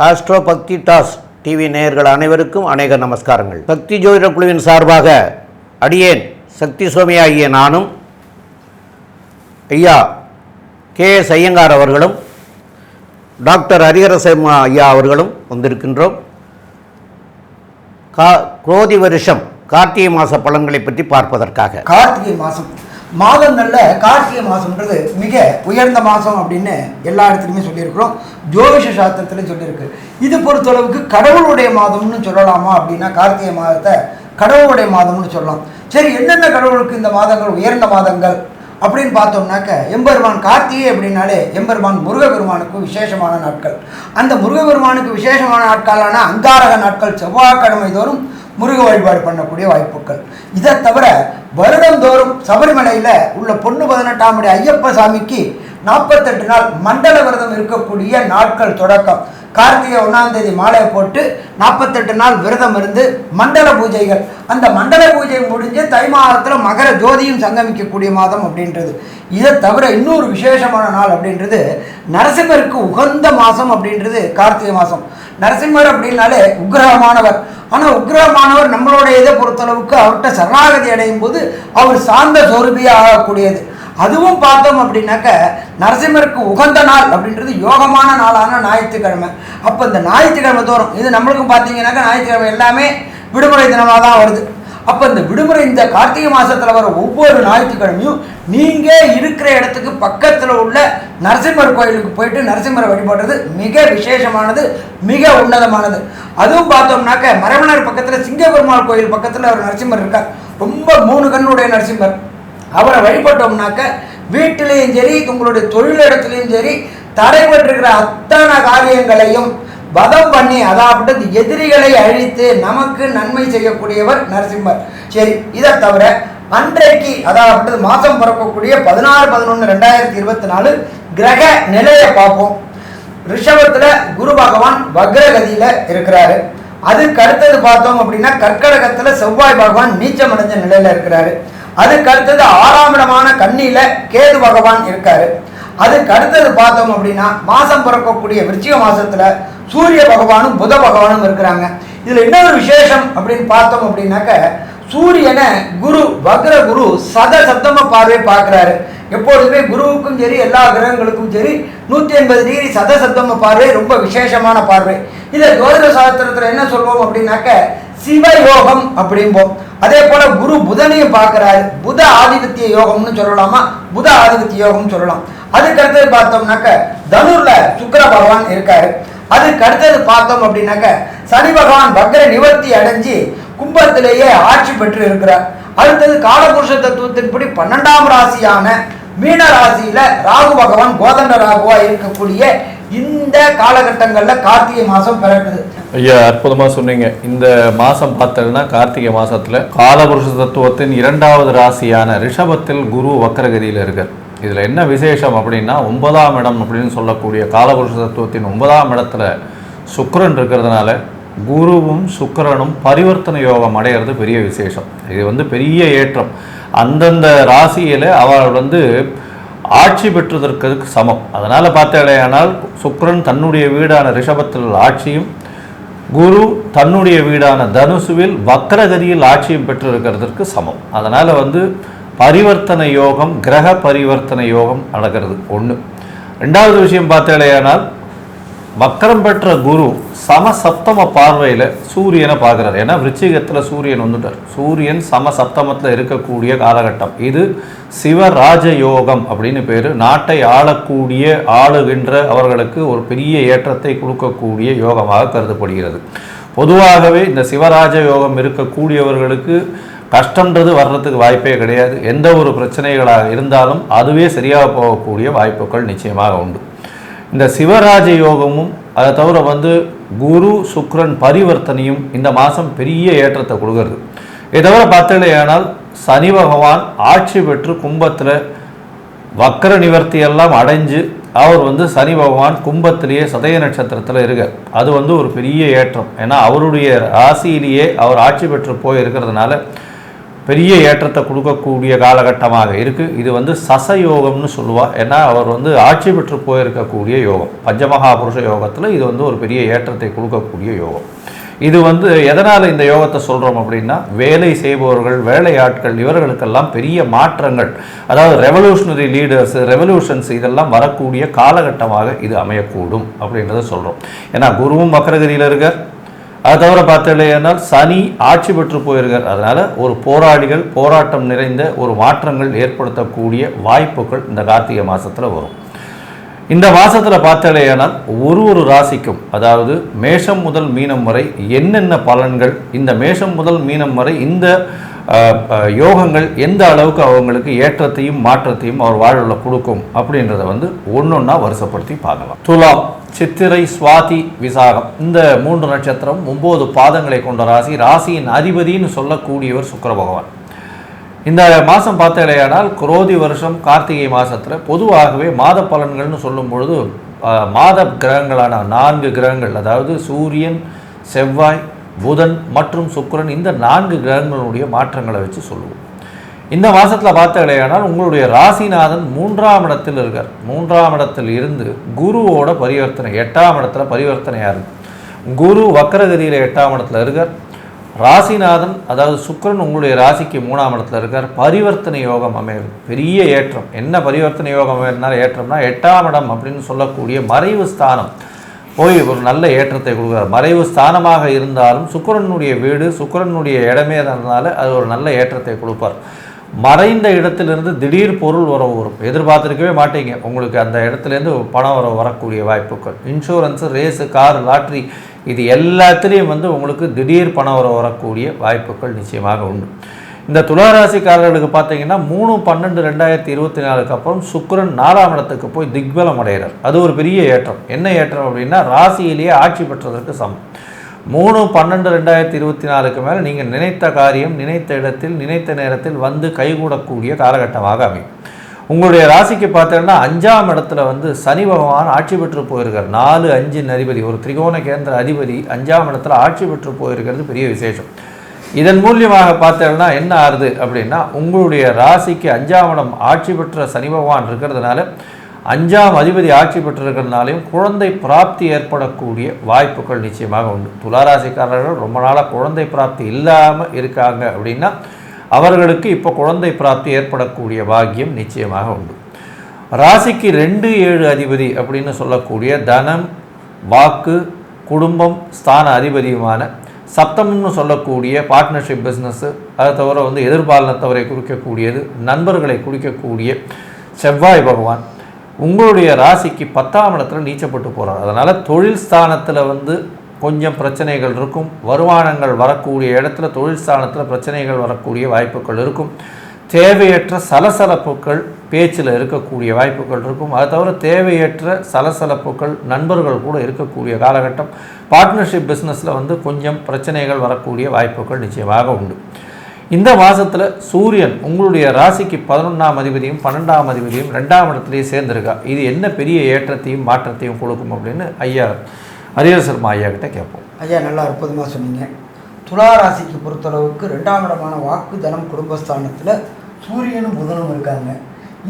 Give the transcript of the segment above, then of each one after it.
Astro பக்தி toss TV நேயர்கள் அனைவருக்கும் அநேக நமஸ்காரங்கள். சக்தி ஜோதிட குழுவின் சார்பாக அடியேன் சக்தி சோமியா ஐயா நானும் ஐயா KS ஐயங்கார் அவர்களும் டாக்டர் ஹரிஹரசம் ஐயா அவர்களும் வந்திருக்கின்றோம். குரோதி வருஷம் கார்த்திகை மாத பலன்களை பற்றி பார்ப்பதற்காக. கார்த்திகை மாதங்களில் கார்த்திகை மாதம்ன்றது மிக உயர்ந்த மாதம் அப்படின்னு எல்லா இடத்துலையுமே சொல்லியிருக்கிறோம். ஜோதிஷ சாஸ்திரத்துலையும் சொல்லியிருக்கு. இது பொறுத்தளவுக்கு கடவுளுடைய மாதம்னு சொல்லலாமா அப்படின்னா கார்த்திகை மாதத்தை கடவுளுடைய மாதம்னு சொல்லலாம். சரி, என்னென்ன கடவுளுக்கு இந்த மாதங்கள் உயர்ந்த மாதங்கள் அப்படின்னு பார்த்தோம்னாக்க, எம்பெருமான் கார்த்திகை அப்படின்னாலே எம்பெருமான் முருகபெருமானுக்கு விசேஷமான நாட்கள். அந்த முருகபெருமானுக்கு விசேஷமான நாட்களான அங்காரக நாட்கள் செவ்வாய்க்கிழமை தோறும் முருக வழிபாடு பண்ணக்கூடிய வாய்ப்புகள். இதை தவிர வருடந்தோறும் சபரிமலையில் உள்ள பொண்ணு 18ஆம் படி ஐயப்ப சாமிக்கு 48 நாள் மண்டல விரதம் இருக்கக்கூடிய நாட்கள் தொடக்கம். கார்த்திகை 1ஆம் தேதி மாலையை போட்டு 48 நாள் விரதம் இருந்து மண்டல பூஜைகள். அந்த மண்டல பூஜை முடிஞ்சு தை மாதத்தில் மகர ஜோதியும் சங்கமிக்கக்கூடிய மாதம் அப்படின்றது. இதை தவிர இன்னொரு விசேஷமான நாள் அப்படின்றது நரசிம்மருக்கு உகந்த மாதம் அப்படின்றது கார்த்திகை மாதம். நரசிம்மர் அப்படின்னாலே உக்ரகமானவர். ஆனால் உக்ரகமானவர் நம்மளோட இதை பொறுத்தளவுக்கு அவர்கிட்ட சரணாகதி அடையும் போது அவர் சார்ந்த சொரூபியாக ஆகக்கூடியது. அதுவும் பார்த்தோம் அப்படின்னாக்க நரசிம்மருக்கு உகந்த நாள் அப்படின்றது யோகமான நாளான ஞாயிற்றுக்கிழமை. அப்போ இந்த ஞாயிற்றுக்கிழமை தோறும் இது நம்மளுக்கும் பார்த்தீங்கன்னாக்கா ஞாயிற்றுக்கிழமை எல்லாமே விடுமுறை தினமாக தான் வருது. அப்போ இந்த விடுமுறை இந்த கார்த்திகை மாதத்தில் வர ஒவ்வொரு ஞாயிற்றுக்கிழமையும் நீங்கள் இருக்கிற இடத்துக்கு பக்கத்தில் உள்ள நரசிம்மர் கோயிலுக்கு போயிட்டு நரசிம்மரை வழிபடுறது மிக விசேஷமானது, மிக உன்னதமானது. அதுவும் பார்த்தோம்னாக்க மரவணர் பக்கத்தில் சிங்கப்பெருமாள் கோயில் பக்கத்தில் ஒரு நரசிம்மர் இருக்கார். ரொம்ப 3 கண்ணுடைய நரசிம்மர். அவரை வழிபட்டோம்னாக்க வீட்டிலையும் சரி உங்களுடைய தொழிலிடத்துலையும் சரி தடைபட்டிருக்கிற அத்தனை காரியங்களையும் வதம் பண்ணி, அதாவது எதிரிகளை அழித்து நமக்கு நன்மை செய்யக்கூடியவர் நரசிம்மர். சரி, இதை தவிர அன்றைக்கு அதாவது மாதம் பிறக்கக்கூடிய 16/11/2024 கிரக நிலையை பார்ப்போம். ரிஷபத்தில் குரு பகவான் வக்ரகதியில் இருக்கிறாரு. அதுக்கு அடுத்தது பார்த்தோம் அப்படின்னா கர்க்கடகத்தில் செவ்வாய் பகவான் நீச்சமடைஞ்ச நிலையில் இருக்கிறாரு. அதுக்கு அடுத்தது 6ஆம் இடமான கன்னியில கேது பகவான் இருக்காரு. அதுக்கு அடுத்தது பார்த்தோம் அப்படின்னா மாசம் பிறக்கக்கூடிய விருச்சிக மாசத்துல சூரிய பகவானும் புத பகவானும் இருக்கிறாங்க. இதுல இன்னொரு விசேஷம் அப்படின்னு பார்த்தோம் அப்படின்னாக்க சூரியனை குரு வக்ர குரு சப்தம பார்வை பார்க்கிறாரு. எப்பொழுதுமே குருவுக்கும் சரி எல்லா கிரகங்களுக்கும் சரி 180 டிகிரி சப்தம பார்வை ரொம்ப விசேஷமான பார்வை. இதை ஜோதிட சாஸ்திரத்துல என்ன சொல்வோம் அப்படின்னாக்க சிவயோகம் அப்படிம்போம். அதே போல குரு புதனையும் பார்க்கிறாரு. புத ஆதிபத்திய யோகம்னு சொல்லலாமா, புத ஆதிபத்திய யோகம் சொல்லலாம். அதுக்கு அடுத்தது பார்த்தோம்னாக்க தனுர்ல சுக்கிர பகவான் இருக்காரு. அதுக்கு அடுத்தது பார்த்தோம் அப்படின்னாக்க சனி பகவான் வக்ர நிவர்த்தி அடைஞ்சு கும்பத்திலேயே ஆட்சி பெற்று இருக்கிறார். அடுத்தது காலபுருஷ தத்துவத்தின்படி 12ஆம் ராசியான மீன ராசியில ராகு பகவான் கோதண்ட ராகுவா இருக்கக்கூடிய இந்த காலகட்டங்களில் கார்த்திகை மாதம் பிறக்குது. ஐயா, அற்புதமாக சொன்னீங்க. இந்த மாதம் பார்த்தோம்னா கார்த்திகை மாதத்தில் காலபுருஷ தத்துவத்தின் 2வது ராசியான ரிஷபத்தில் குரு வக்கரகதியில் இருக்கார். இதில் என்ன விசேஷம் அப்படின்னா 9ஆம் இடம் அப்படின்னு சொல்லக்கூடிய காலபுருஷ தத்துவத்தின் 9ஆம் இடத்துல சுக்கிரன் இருக்கிறதுனால குருவும் சுக்கிரனும் பரிவர்த்தனை யோகம் அடைகிறது பெரிய விசேஷம். இது பெரிய ஏற்றம். அந்தந்த ராசியில் அவர் ஆட்சி பெற்றதற்கு சமம். அதனால் பார்த்தாலேயானால் சுக்கிரன் தன்னுடைய வீடான ரிஷபத்தில் ஆட்சியும் குரு தன்னுடைய வீடான தனுசுவில் வக்ரகதியில் ஆட்சியும் பெற்றிருக்கிறதுக்கு சமம். அதனால் பரிவர்த்தனை யோகம், கிரக பரிவர்த்தனை யோகம் நடக்கிறது ஒன்று. 2வது விஷயம் பார்த்தாலேயானால் வக்கரம் பெற்ற குரு சமசப்தம பார்வையில் சூரியனை பார்க்குறாரு. ஏன்னா விருச்சிகத்தில் சூரியன் வந்துட்டார். சூரியன் சமசப்தமத்தில் இருக்கக்கூடிய காலகட்டம் இது. சிவராஜ யோகம் அப்படின்னு பேர். நாட்டை ஆளுகின்ற அவர்களுக்கு ஒரு பெரிய ஏற்றத்தை கொடுக்கக்கூடிய யோகமாக கருதப்படுகிறது. பொதுவாகவே இந்த சிவராஜ யோகம் இருக்கக்கூடியவர்களுக்கு கஷ்டன்றது வர்றதுக்கு வாய்ப்பே கிடையாது. எந்த ஒரு பிரச்சனைகளாக இருந்தாலும் அதுவே சரியாக போகக்கூடிய வாய்ப்புகள் நிச்சயமாக உண்டு. இந்த சிவராஜ யோகமும் அதை தவிர குரு சுக்கிரன் பரிவர்த்தனையும் இந்த மாதம் பெரிய ஏற்றத்தை கொடுக்கறது. இதை தவிர பார்த்தீங்கன்னா சனி பகவான் ஆட்சி பெற்று கும்பத்தில் வக்கர நிவர்த்தியெல்லாம் அடைஞ்சு அவர் சனி பகவான் கும்பத்திலேயே சதய நட்சத்திரத்தில் இருக்கார். அது ஒரு பெரிய ஏற்றம். ஏன்னா அவருடைய ராசியிலேயே அவர் ஆட்சி பெற்று போய் இருக்கிறதுனால பெரிய ஏற்றத்தை கொடுக்கக்கூடிய காலகட்டமாக இருக்குது. இது வந்து சசயோகம்னு சொல்லுவா. ஏன்னா அவர் வந்து ஆட்சி பெற்று போயிருக்கக்கூடிய யோகம். பஞ்சமகாபுருஷ யோகத்தில் இது வந்து ஒரு பெரிய ஏற்றத்தை கொடுக்கக்கூடிய யோகம். இது வந்து எதனால் இந்த யோகத்தை சொல்கிறோம் அப்படின்னா, வேலை செய்பவர்கள், வேலையாட்கள், இவர்களுக்கெல்லாம் பெரிய மாற்றங்கள், அதாவது ரெவல்யூஷனரி லீடர்ஸ், ரெவல்யூஷன்ஸ் இதெல்லாம் வரக்கூடிய காலகட்டமாக இது அமையக்கூடும் அப்படின்றத சொல்கிறோம். ஏன்னா குருவும் வக்ரகதியில் இருக்கார். அதை தவிர பார்த்தீங்கன்னா சனி ஆட்சி பெற்று போயிருக்கார். அதனால் ஒரு போராளிகள், போராட்டம் நிறைந்த ஒரு மாற்றங்கள் ஏற்படுத்தக்கூடிய வாய்ப்புகள் இந்த கார்த்திகை மாதத்தில் வரும். இந்த மாதத்தில் பார்த்தாலேயானால் ஒரு ராசிக்கும், அதாவது மேஷம் முதல் மீனம் வரை என்னென்ன பலன்கள், இந்த மேஷம் முதல் மீனம் வரை இந்த யோகங்கள் எந்த அளவுக்கு அவங்களுக்கு ஏற்றத்தையும் மாற்றத்தையும் அவர் வாழ்வில் கொடுக்கும் அப்படின்றத வந்து ஒன்றொன்னா வருஷப்படுத்தி பார்க்கலாம். துலாம், சித்திரை, சுவாதி, விசாகம் இந்த 3 நட்சத்திரம் 9 பாதங்களை கொண்ட ராசி. ராசியின் அதிபதினு சொல்லக்கூடியவர் சுக்கிர பகவான். இந்த மாதம் பார்த்தாலேயானால் குரோதி வருஷம் கார்த்திகை மாதத்தில் பொதுவாகவே மாத பலன்கள்னு சொல்லும் பொழுது மாத கிரகங்களான 4 கிரகங்கள், அதாவது சூரியன், செவ்வாய், புதன் மற்றும் சுக்கிரன், இந்த 4 கிரகங்களுடைய மாற்றங்களை வச்சு சொல்லுவோம். இந்த மாதத்தில் பார்த்தாலேயானால் உங்களுடைய ராசிநாதன் 3ஆம் இடத்தில் இருக்கார். 3ஆம் இடத்தில் இருந்து குருவோட பரிவர்த்தனை 8ஆம் இடத்துல பரிவர்த்தனையாக இருக்குது. குரு வக்ரகதியில் 8ஆம் இடத்துல இருக்கார். ராசிநாதன் அதாவது சுக்கிரன் உங்களுடைய ராசிக்கு 3ஆம் இடத்துல இருக்கார். பரிவர்த்தனை யோகம் அமையும், பெரிய ஏற்றம். என்ன பரிவர்த்தனை யோகம் அமையறதுனால ஏற்றம்னா 8ஆம் இடம் அப்படின்னு சொல்லக்கூடிய மறைவு ஸ்தானம் போய் ஒரு நல்ல ஏற்றத்தை கொடுக்குறார். மறைவு ஸ்தானமாக இருந்தாலும் சுக்கிரனுடைய வீடு, சுக்கிரனுடைய இடமே இருந்ததுனால அது ஒரு நல்ல ஏற்றத்தை கொடுப்பார். மறைந்த இடத்திலிருந்து திடீர் பொருள் வரவு வரும், எதிர்பார்த்துருக்கவே மாட்டீங்க. உங்களுக்கு அந்த இடத்துலேருந்து பணம் வரக்கூடிய வாய்ப்புகள், இன்சூரன்ஸு, ரேஸு, கார், லாட்ரி இது எல்லாத்துலேயும் வந்து உங்களுக்கு திடீர் பணம் வரக்கூடிய வாய்ப்புகள் நிச்சயமாக உண்டு. இந்த துளாராசிக்காரர்களுக்கு பார்த்தீங்கன்னா 3/12/2024 அப்புறம் சுக்கிரன் 4ஆம் இடத்துக்கு போய் திக்பலம் அடைகிறார். அது ஒரு பெரிய ஏற்றம். என்ன ஏற்றம் அப்படின்னா ராசியிலேயே ஆட்சி பெற்றதற்கு சமம். 3/12/2024 மேலே நீங்கள் நினைத்த காரியம் நினைத்த இடத்தில் நினைத்த நேரத்தில் வந்து கைகூடக்கூடிய காலகட்டமாக அமையும். உங்களுடைய ராசிக்கு பார்த்தீங்கன்னா 5ஆம் இடத்துல வந்து சனி பகவான் ஆட்சி பெற்று போயிருக்கார். 4, 5 அதிபதி, ஒரு திரிகோண கேந்திர அதிபதி 5ஆம் இடத்துல ஆட்சி பெற்று போயிருக்கிறது பெரிய விசேஷம். இதன் மூலியமாக பார்த்தீங்கன்னா என்ன ஆறுது அப்படின்னா, உங்களுடைய ராசிக்கு 5ஆம் இடம் ஆட்சி பெற்ற சனி பகவான் இருக்கிறதுனால 5ஆம் அதிபதி ஆட்சி பெற்றிருக்கிறதுனாலையும் குழந்தை பிராப்தி ஏற்படக்கூடிய வாய்ப்புகள் நிச்சயமாக உண்டு. துளாராசிக்காரர்கள் ரொம்ப நாளாக குழந்தை பிராப்தி இல்லாமல் இருக்காங்க அப்படின்னா அவர்களுக்கு இப்போ குழந்தை பிராப்தி ஏற்படக்கூடிய பாக்கியம் நிச்சயமாக உண்டு. ராசிக்கு 2, 7 அதிபதி அப்படின்னு சொல்லக்கூடிய தனம், வாக்கு, குடும்பம் ஸ்தான அதிபதியுமான சப்தம்னு சொல்லக்கூடிய பார்ட்னர்ஷிப் பிஸ்னஸ்ஸு, அதை தவிர வந்து எதிர்பாலனத்தவரை குறிக்கக்கூடியது, நண்பர்களை குறிக்கக்கூடிய செவ்வாய் பகவான் உங்களுடைய ராசிக்கு 10ஆம் இடத்துல நீச்சப்பட்டு போகிறார். அதனால் தொழில் ஸ்தானத்தில் வந்து கொஞ்சம் பிரச்சனைகள் இருக்கும். வருமானங்கள் வரக்கூடிய இடத்துல தொழில் ஸ்தானத்தில் பிரச்சனைகள் வரக்கூடிய வாய்ப்புகள் இருக்கும். தேவையற்ற சலசலப்புகள் பேச்சில் இருக்கக்கூடிய வாய்ப்புகள் இருக்கும். அதை தவிர தேவையற்ற சலசலப்புகள் நண்பர்கள் கூட இருக்கக்கூடிய காலகட்டம். பார்ட்னர்ஷிப் பிஸ்னஸில் வந்து கொஞ்சம் பிரச்சனைகள் வரக்கூடிய வாய்ப்புகள் நிச்சயமாக உண்டு. இந்த மாதத்தில் சூரியன் உங்களுடைய ராசிக்கு 11ஆம் அதிபதியும் 12ஆம் அதிபதியும் 2ஆம் இடத்துலேயே சேர்ந்துருக்கா. இது என்ன பெரிய ஏற்றத்தையும் மாற்றத்தையும் கொடுக்கும் அப்படின்னு ஐயா ஹரிஹர சர்மா ஐயா கிட்ட கேட்போம். ஐயா நல்லா அற்புதமாக சொன்னீங்க. துலா ராசிக்கு பொறுத்தளவுக்கு 2ஆம் இடமான வாக்கு, தனம், குடும்பஸ்தானத்தில் சூரியனும் புதனும் இருக்காங்க.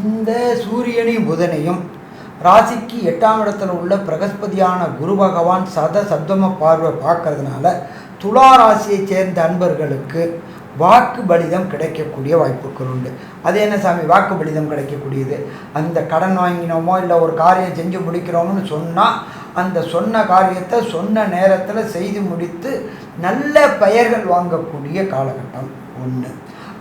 இந்த சூரியனையும் புதனையும் ராசிக்கு 8ஆம் இடத்துல உள்ள பிரகஸ்பதியான குரு பகவான் சப்தம பார்வை பார்க்கறதுனால துலா ராசியை சேர்ந்த அன்பர்களுக்கு வாக்கு பலிதம் கிடைக்கக்கூடிய வாய்ப்புகள் உண்டு. அது என்ன சாமி வாக்கு பலிதம் கிடைக்கக்கூடியது? அந்த கடன் வாங்கினோமோ இல்லை ஒரு காரியம் செஞ்சு முடிக்கிறோம்னு சொன்னால் அந்த சொன்ன காரியத்தை சொன்ன நேரத்தில் செய்து முடித்து நல்ல பெயர்கள் வாங்கக்கூடிய காலகட்டம் ஒன்று.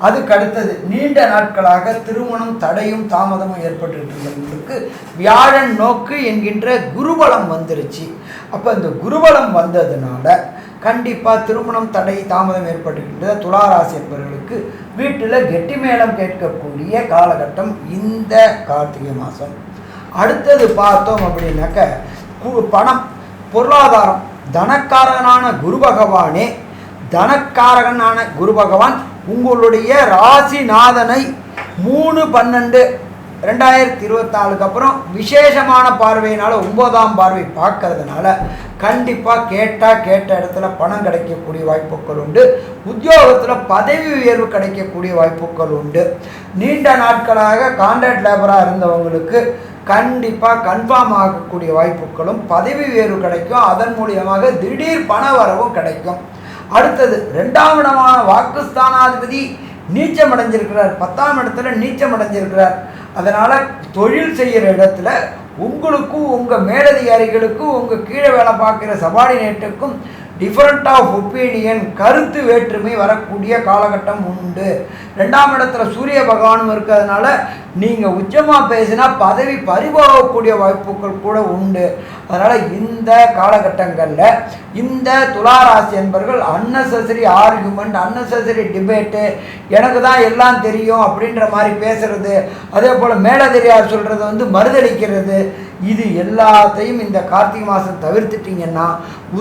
அதுக்கு அடுத்தது நீண்ட நாட்களாக திருமணம் தடையும் தாமதமும் ஏற்பட்டுருக்கு. வியாழன் நோக்கு என்கின்ற குருபலம் வந்துருச்சு. அப்போ இந்த குருபலம் வந்ததுனால கண்டிப்பாக திருமணம் தடை தாமதம் ஏற்பட்டுகின்ற துளாராசி என்பவர்களுக்கு வீட்டில் கெட்டி மேளம் கேட்கக்கூடிய காலகட்டம் இந்த கார்த்திகை மாதம். அடுத்தது பார்த்தோம் அப்படின்னாக்க பணம், பொருளாதாரம், தனக்காரகனான குரு பகவானே, தனக்காரகனான குரு பகவான் உங்களுடைய ராசிநாதனை 3, 12 2024க்கு அப்புறம் விசேஷமான பார்வையினால் 9ஆம் பார்வை பார்க்கறதுனால கண்டிப்பாக கேட்ட இடத்துல பணம் கிடைக்கக்கூடிய வாய்ப்புகள் உண்டு. உத்தியோகத்தில் பதவி உயர்வு கிடைக்கக்கூடிய வாய்ப்புகள் உண்டு. நீண்ட நாட்களாக கான்ட்ராக்ட் லேபராக இருந்தவங்களுக்கு கண்டிப்பாக கன்ஃபார்ம் ஆகக்கூடிய வாய்ப்புகளும் பதவி உயர்வு கிடைக்கும். அதன் மூலியமாக திடீர் பண வரவும் கிடைக்கும். அடுத்தது 2ஆம் இடமான வாக்குஸ்தானாதிபதி நீச்சம் அடைஞ்சிருக்கிறார், 10ஆம் இடத்துல நீச்சம் அடைஞ்சிருக்கிறார். அதனால் தொழில் செய்கிற இடத்துல உங்களுக்கும் உங்கள் மேலதிகாரிகளுக்கும் உங்கள் கீழே வேலை பார்க்குற சபார்டினேட்டுக்கும் டிஃபரண்ட் ஆஃப் ஒப்பீனியன், கருத்து வேற்றுமை வரக்கூடிய காலகட்டம் உண்டு. 2ஆம் இடத்துல சூரிய பகவானும் இருக்கிறதுனால நீங்கள் உச்சமாக பேசினா பதவி பறிபோகக்கூடிய வாய்ப்புகள் கூட உண்டு. அதனால் இந்த காலகட்டங்களில் இந்த துளாராசி என்பவர்கள் அன்னெசரி ஆர்குமெண்ட், அன்னெசரி டிபேட்டு, எனக்கு தான் எல்லாம் தெரியும் அப்படின்ற மாதிரி பேசுறது, அதே போல் மேலதிகாரி சொல்கிறது மறுதளிக்கிறது, இது எல்லாத்தையும் இந்த கார்த்திகை மாதம் தவிர்த்துட்டிங்கன்னா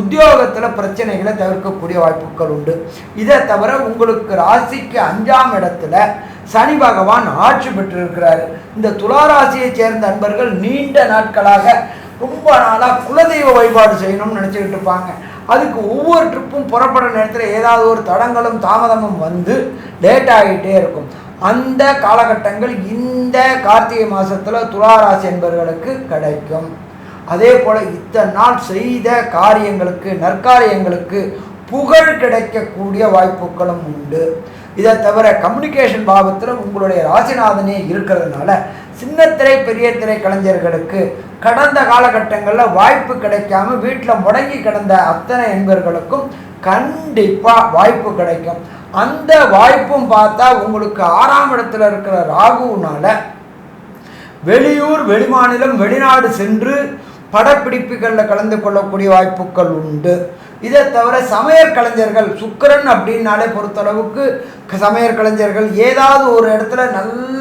உத்தியோகத்தில் பிரச்சனைகளை தவிர்க்கக்கூடிய வாய்ப்புகள் உண்டு. இதை தவிர உங்களுக்கு ராசிக்கு 5ஆம் இடத்துல சனி பகவான் ஆட்சி பெற்றிருக்கிறாரு. இந்த துளாராசியை சேர்ந்த அன்பர்கள் நீண்ட நாட்களாக ரொம்ப நாளாக குலதெய்வ வழிபாடு செய்யணும்னு நினச்சிக்கிட்டு இருப்பாங்க. அதுக்கு ஒவ்வொரு ட்ரிப்பும் புறப்படுற நேரத்தில் ஏதாவது ஒரு தடங்களும் தாமதமும் லேட் ஆகிட்டே இருக்கும். அந்த காலகட்டங்கள் இந்த கார்த்திகை மாதத்தில் துளாராசி என்பவர்களுக்கு கிடைக்கும். அதே போல் இத்தனை நாள் செய்த காரியங்களுக்கு, நற்காரியங்களுக்கு புகழ் கிடைக்கக்கூடிய வாய்ப்புகளும் உண்டு. இதை தவிர கம்யூனிகேஷன் பாவத்தில் உங்களுடைய ராசிநாதனே இருக்கிறதுனால சின்னத்திரை பெரிய திரை கலைஞர்களுக்கு கடந்த காலகட்டங்களில் வாய்ப்பு கிடைக்காம வீட்டில் முடங்கி கிடந்த அத்தனை என்பவர்களுக்கும் கண்டிப்பாக வாய்ப்பு கிடைக்கும். அந்த வாய்ப்பும் பார்த்தா உங்களுக்கு 6ஆம் இடத்துல இருக்கிற ராகுனால வெளியூர், வெளிமாநிலம், வெளிநாடு சென்று படப்பிடிப்புகளில் கலந்து கொள்ளக்கூடிய வாய்ப்புகள் உண்டு. இதை தவிர சமையல் கலைஞர்கள், சுக்கிரன் அப்படின்னாலே பொறுத்தளவுக்கு சமையல் கலைஞர்கள் ஏதாவது ஒரு இடத்துல நல்ல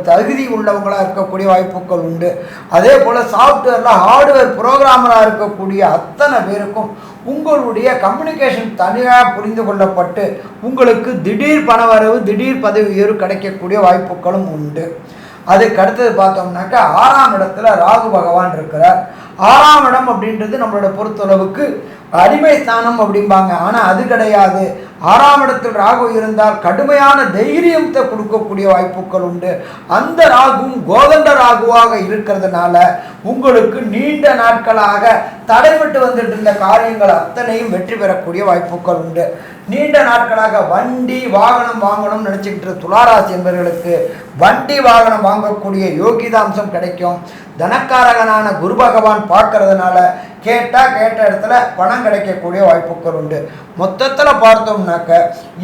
தகுதி உள்ளவங்களாக இருக்கக்கூடிய வாய்ப்புகள் உண்டு. அதே போல் சாஃப்ட்வேரில் ஹார்ட்வேர் புரோகிராமராக இருக்கக்கூடிய அத்தனை பேருக்கும் உங்களுடைய கம்யூனிகேஷன் தனியாக புரிந்து கொள்ளப்பட்டு உங்களுக்கு திடீர் பணவரவு, திடீர் பதவி உயர்வு கிடைக்கக்கூடிய வாய்ப்புகளும் உண்டு. அதுக்கு அடுத்தது பார்த்தோம்னாக்கா 6ஆம் இடத்துல ராகு பகவான் இருக்கிறார். 6ஆம் இடம் அப்படின்றது நம்மளோட பொறுத்தளவுக்கு அடிமை ஸ்தானம் அப்படிம்பாங்க. ஆனால் அது கிடையாது. 6ஆம் இடத்தில் ராகு இருந்தால் கடுமையான தைரியத்தை கொடுக்கக்கூடிய வாய்ப்புகள் உண்டு. அந்த ராகுவும் கோதண்ட ராகுவாக இருக்கிறதுனால உங்களுக்கு நீண்ட நாட்களாக தடைபட்டு வந்துட்டு இருந்த காரியங்கள் அத்தனையும் வெற்றி பெறக்கூடிய வாய்ப்புகள் உண்டு. நீண்ட நாட்களாக வண்டி வாகனம் வாங்கணும்னு நினச்சிக்கிட்டு துளாராசி என்பவர்களுக்கு வண்டி வாகனம் வாங்கக்கூடிய யோகிதாம்சம் கிடைக்கும். தனக்காரகனான குரு பகவான் பார்க்கறதுனால கேட்ட இடத்துல பணம் கிடைக்கக்கூடிய வாய்ப்புகள் உண்டு. மொத்தத்தில் பார்த்தோம்னாக்க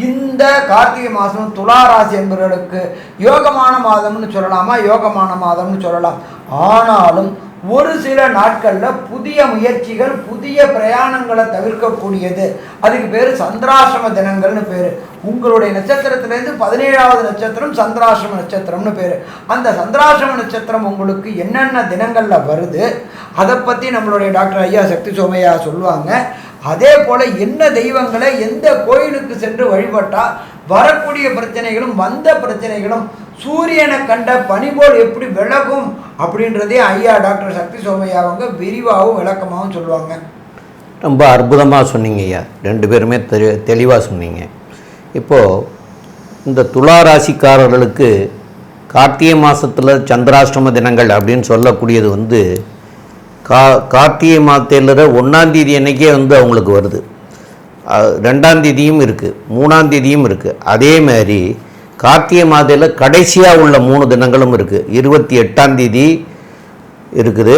இந்த கார்த்திகை மாதம் துளாராசி என்பவர்களுக்கு யோகமான மாதம்னு சொல்லலாமா, யோகமான மாதம்னு சொல்லலாம். ஆனாலும் ஒரு சில நாட்களில் புதிய முயற்சிகள், புதிய பிரயாணங்களை தவிர்க்கக்கூடியது. அதுக்கு பேர் சந்திராசிரம தினங்கள்னு பேர். உங்களுடைய நட்சத்திரத்திலேருந்து 17வது நட்சத்திரம் சந்திராசிரம நட்சத்திரம்னு பேர். அந்த சந்திராசிரம நட்சத்திரம் உங்களுக்கு என்னென்ன தினங்களில் வருது அதை பற்றி நம்மளுடைய டாக்டர் ஐயா சக்தி சோமையா சொல்லுவாங்க. அதே போல் என்ன தெய்வங்களை எந்த கோயிலுக்கு சென்று வழிபட்டால் வரக்கூடிய பிரச்சனைகளும் வந்த பிரச்சனைகளும் சூரியனை கண்ட பனி போல் எப்படி விலகும் அப்படின்றதே ஐயா டாக்டர் சக்தி சோமையா அவங்க விரிவாகவும் விளக்கமாகவும் சொல்லுவாங்க. ரொம்ப அற்புதமாக சொன்னீங்க ஐயா, 2 பேருமே தெளிவாக சொன்னீங்க. இப்போது இந்த துளாராசிக்காரர்களுக்கு கார்த்திகை மாதத்தில் சந்திராஷ்டம தினங்கள் அப்படின்னு சொல்லக்கூடியது கார்த்திகை மாதத்தில் 1ஆம் தேதி அன்னைக்கே அவங்களுக்கு வருது. 2ஆம் தேதியும் இருக்குது, 3ஆம் தேதியும் இருக்குது. அதே மாதிரி கார்த்திகை மாதத்தில் கடைசியாக உள்ள 3 தினங்களும் இருக்குது. 28ஆம் தேதி இருக்குது,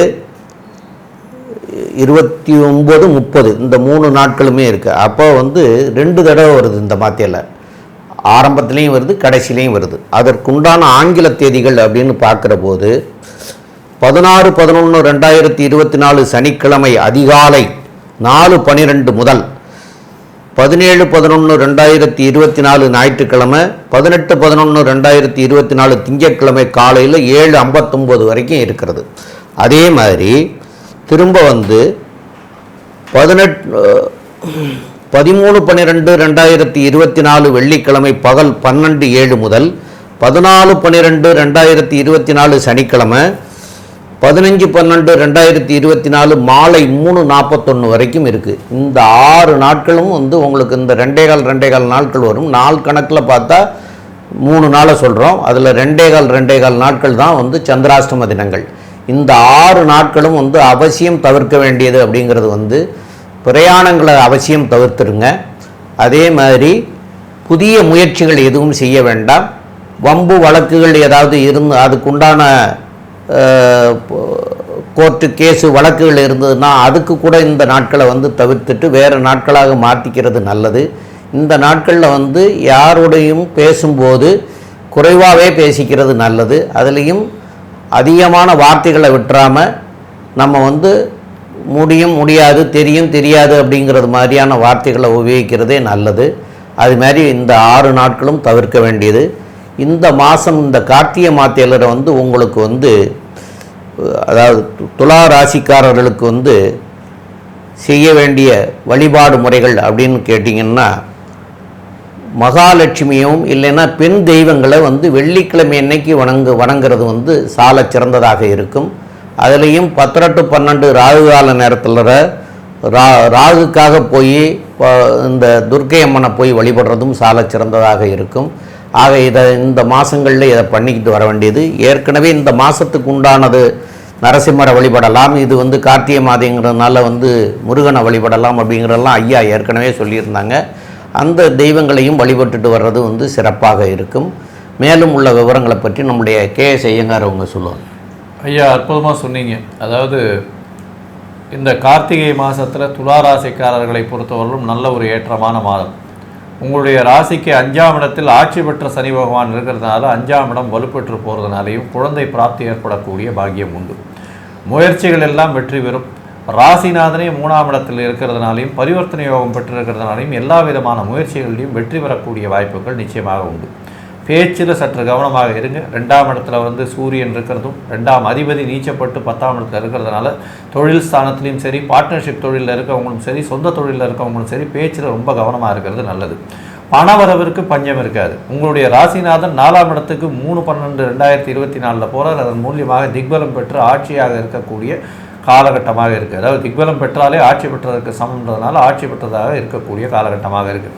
29, 30 இந்த 3 நாட்களுமே இருக்குது. அப்போ 2 தடவை வருது இந்த மாதத்தில். ஆரம்பத்துலேயும் வருது, கடைசியிலையும் வருது. அதற்குண்டான ஆங்கில தேதிகள் அப்படின்னு பார்க்குற போது 16/11/2024 சனிக்கிழமை அதிகாலை 4:12 முதல் 17/11/2024 ஞாயிற்றுக்கிழமை 18/11/2024 திங்கட்கிழமை காலையில் 7:59 வரைக்கும் இருக்கிறது. அதே மாதிரி திரும்ப 13/12/2024 வெள்ளிக்கிழமை பகல் 12:07 முதல் 14/12/2024 சனிக்கிழமை 15/12/2024 மாலை 3:41 வரைக்கும் இருக்குது. இந்த 6 நாட்களும் வந்து உங்களுக்கு இந்த 2.25 நாட்கள் வரும். நாள் கணக்கில் பார்த்தா 3 நாளை சொல்கிறோம். அதில் 2.25 நாட்கள் தான் வந்து சந்திராஷ்டம தினங்கள். இந்த 6 நாட்களும் வந்து அவசியம் தவிர்க்க வேண்டியது அப்படிங்கிறது வந்து பிரயாணங்களை அவசியம் தவிர்த்துருங்க. அதே மாதிரி புதிய முயற்சிகள் எதுவும் செய்ய வேண்டாம். வம்பு வழக்குகள் ஏதாவது இருந்து அதுக்குண்டான கோர்ட்டு கேஸு வழக்குகள் இருந்ததுன்னா அதுக்கு கூட இந்த நாட்களை வந்து தவிர்த்துட்டு வேறு நாட்களாக மாற்றிக்கிறது நல்லது. இந்த நாட்களில் வந்து யாரோடையும் பேசும்போது குறைவாகவே பேசிக்கிறது நல்லது. அதுலேயும் அதிகமான வார்த்தைகளை விட்டுறாமல் நம்ம வந்து முடியும் முடியாது தெரியும் தெரியாது அப்படிங்கிறது மாதிரியான வார்த்தைகளை உபயோகிக்கிறதே நல்லது. அது மாதிரி இந்த 6 நாட்களும் தவிர்க்க வேண்டியது. இந்த மாதம் இந்த கார்த்திகை மாதத்தில் வந்து உங்களுக்கு வந்து அதாவது துலா ராசிக்காரர்களுக்கு வந்து செய்ய வேண்டிய வழிபாடு முறைகள் அப்படின்னு கேட்டிங்கன்னா மகாலட்சுமியும் இல்லைன்னா பெண் தெய்வங்களை வந்து வெள்ளிக்கிழமை அன்னைக்கு வணங்குறது வந்து சால சிறந்ததாக இருக்கும். அதுலேயும் 10 to 12 ராகு கால நேரத்தில் ராகுக்காக போய் இந்த துர்க்கை அம்மனை போய் வழிபடுறதும் சால சிறந்ததாக இருக்கும். ஆக இந்த மாதங்களில் இதை பண்ணிக்கிட்டு வர வேண்டியது. ஏற்கனவே இந்த மாதத்துக்கு உண்டானது நரசிம்மரை வழிபடலாம். இது வந்து கார்த்திகை மாதங்கிறதுனால வந்து முருகனை வழிபடலாம் அப்படிங்கிறதெல்லாம் ஐயா ஏற்கனவே சொல்லியிருந்தாங்க. அந்த தெய்வங்களையும் வழிபட்டுட்டு வர்றது வந்து சிறப்பாக இருக்கும். மேலும் உள்ள விவரங்களை பற்றி நம்முடைய KS ஐயங்கார் அவங்க சொல்லுவாங்க. ஐயா அற்புதமாக சொன்னீங்க. அதாவது இந்த கார்த்திகை மாதத்தில் துளாராசிக்காரர்களை பொறுத்தவரையிலும் நல்ல ஒரு ஏற்றமான மாதம். உங்களுடைய ராசிக்கு 5ஆம் இடத்தில் ஆட்சி பெற்ற சனி பகவான் இருக்கிறதுனால 5ஆம் இடம் வலுப்பெற்று போகிறதுனாலையும் குழந்தை பிராப்தி ஏற்படக்கூடிய பாக்கியம் உண்டு. முயற்சிகள் எல்லாம் வெற்றி பெறும். ராசிநாதனே 3ஆம் இடத்தில் இருக்கிறதுனாலையும் பரிவர்த்தனை யோகம் பெற்றிருக்கிறதுனாலையும் எல்லா விதமான முயற்சிகளிலையும் வெற்றி பெறக்கூடிய வாய்ப்புகள் நிச்சயமாக உண்டு. பேச்சில் சற்று கவனமாக இருங்க. 2ஆம் இடத்துல வந்து சூரியன் இருக்கிறதும் 2ஆம் அதிபதி நீச்சப்பட்டு 10ஆம் இடத்துல இருக்கிறதுனால தொழில் ஸ்தானத்துலேயும் சரி, பார்ட்னர்ஷிப் தொழிலில் இருக்கவங்களும் சரி, சொந்த தொழிலில் இருக்கவங்களும் சரி பேச்சில் ரொம்ப கவனமாக இருக்கிறது நல்லது. பணவரவிற்கு பஞ்சம் இருக்காது. உங்களுடைய ராசிநாதன் 4ஆம் இடத்துக்கு 3/12/2024 போகிறார். அதன் மூலியமாக திக்பலம் பெற்று ஆட்சியாக இருக்கக்கூடிய காலகட்டமாக இருக்குது. அதாவது திக்பலம் பெற்றாலே ஆட்சி பெற்றதற்கு சமன்றதுனால ஆட்சி பெற்றதாக இருக்கக்கூடிய காலகட்டமாக இருக்குது.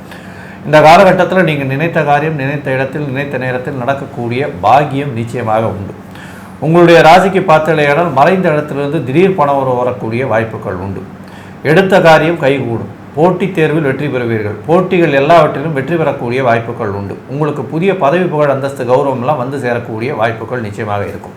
இந்த காலகட்டத்தில் நீங்கள் நினைத்த காரியம் நினைத்த இடத்தில் நினைத்த நேரத்தில் நடக்கக்கூடிய பாக்கியம் நிச்சயமாக உண்டு. உங்களுடைய ராசிக்கு பார்த்தலையானால் மறைந்த இடத்திலிருந்து திடீர் பணம் வரக்கூடிய வாய்ப்புகள் உண்டு. எடுத்த காரியம் கைகூடும். போட்டித் தேர்வில் வெற்றி பெறுவீர்கள். போட்டிகள் எல்லாவற்றிலும் வெற்றி பெறக்கூடிய வாய்ப்புகள் உண்டு. உங்களுக்கு புதிய பதவி புகழ் அந்தஸ்து கௌரவம்லாம் வந்து சேரக்கூடிய வாய்ப்புகள் நிச்சயமாக இருக்கும்.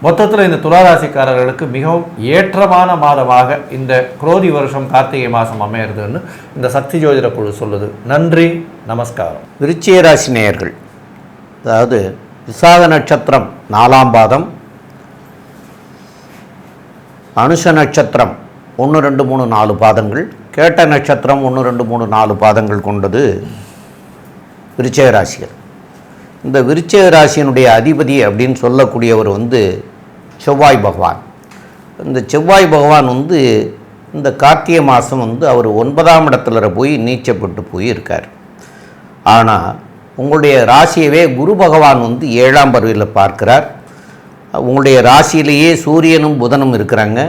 மொத்தத்தில் இந்த துளாராசிக்காரர்களுக்கு மிகவும் ஏற்றமான மாதமாக இந்த குரோதி வருஷம் கார்த்திகை மாதம் அமையிறதுன்னு இந்த சக்தி ஜோதிட குழு சொல்லுது. நன்றி, நமஸ்காரம். விருச்சிக ராசி நேயர்கள், அதாவது விசாக நட்சத்திரம் 4ஆம் பாதம், அனுஷ நட்சத்திரம் 1, 2, 3, 4 பாதங்கள், கேட்ட நட்சத்திரம் 1, 2, 3, 4 பாதங்கள் கொண்டது விருச்சிக ராசிகள். இந்த விருச்சிக ராசியினுடைய அதிபதி அப்படின்னு சொல்லக்கூடியவர் வந்து செவ்வாய் பகவான். இந்த செவ்வாய் பகவான் வந்து இந்த கார்த்திகை மாதம் வந்து அவர் 9ஆம் இடத்துல போய் நீச்சப்பட்டு போய் இருக்கார். ஆனால் உங்களுடைய ராசியவே குரு பகவான் வந்து 7ஆம் பார்வையில் பார்க்கிறார். உங்களுடைய ராசியிலேயே சூரியனும் புதனும் இருக்கிறாங்க.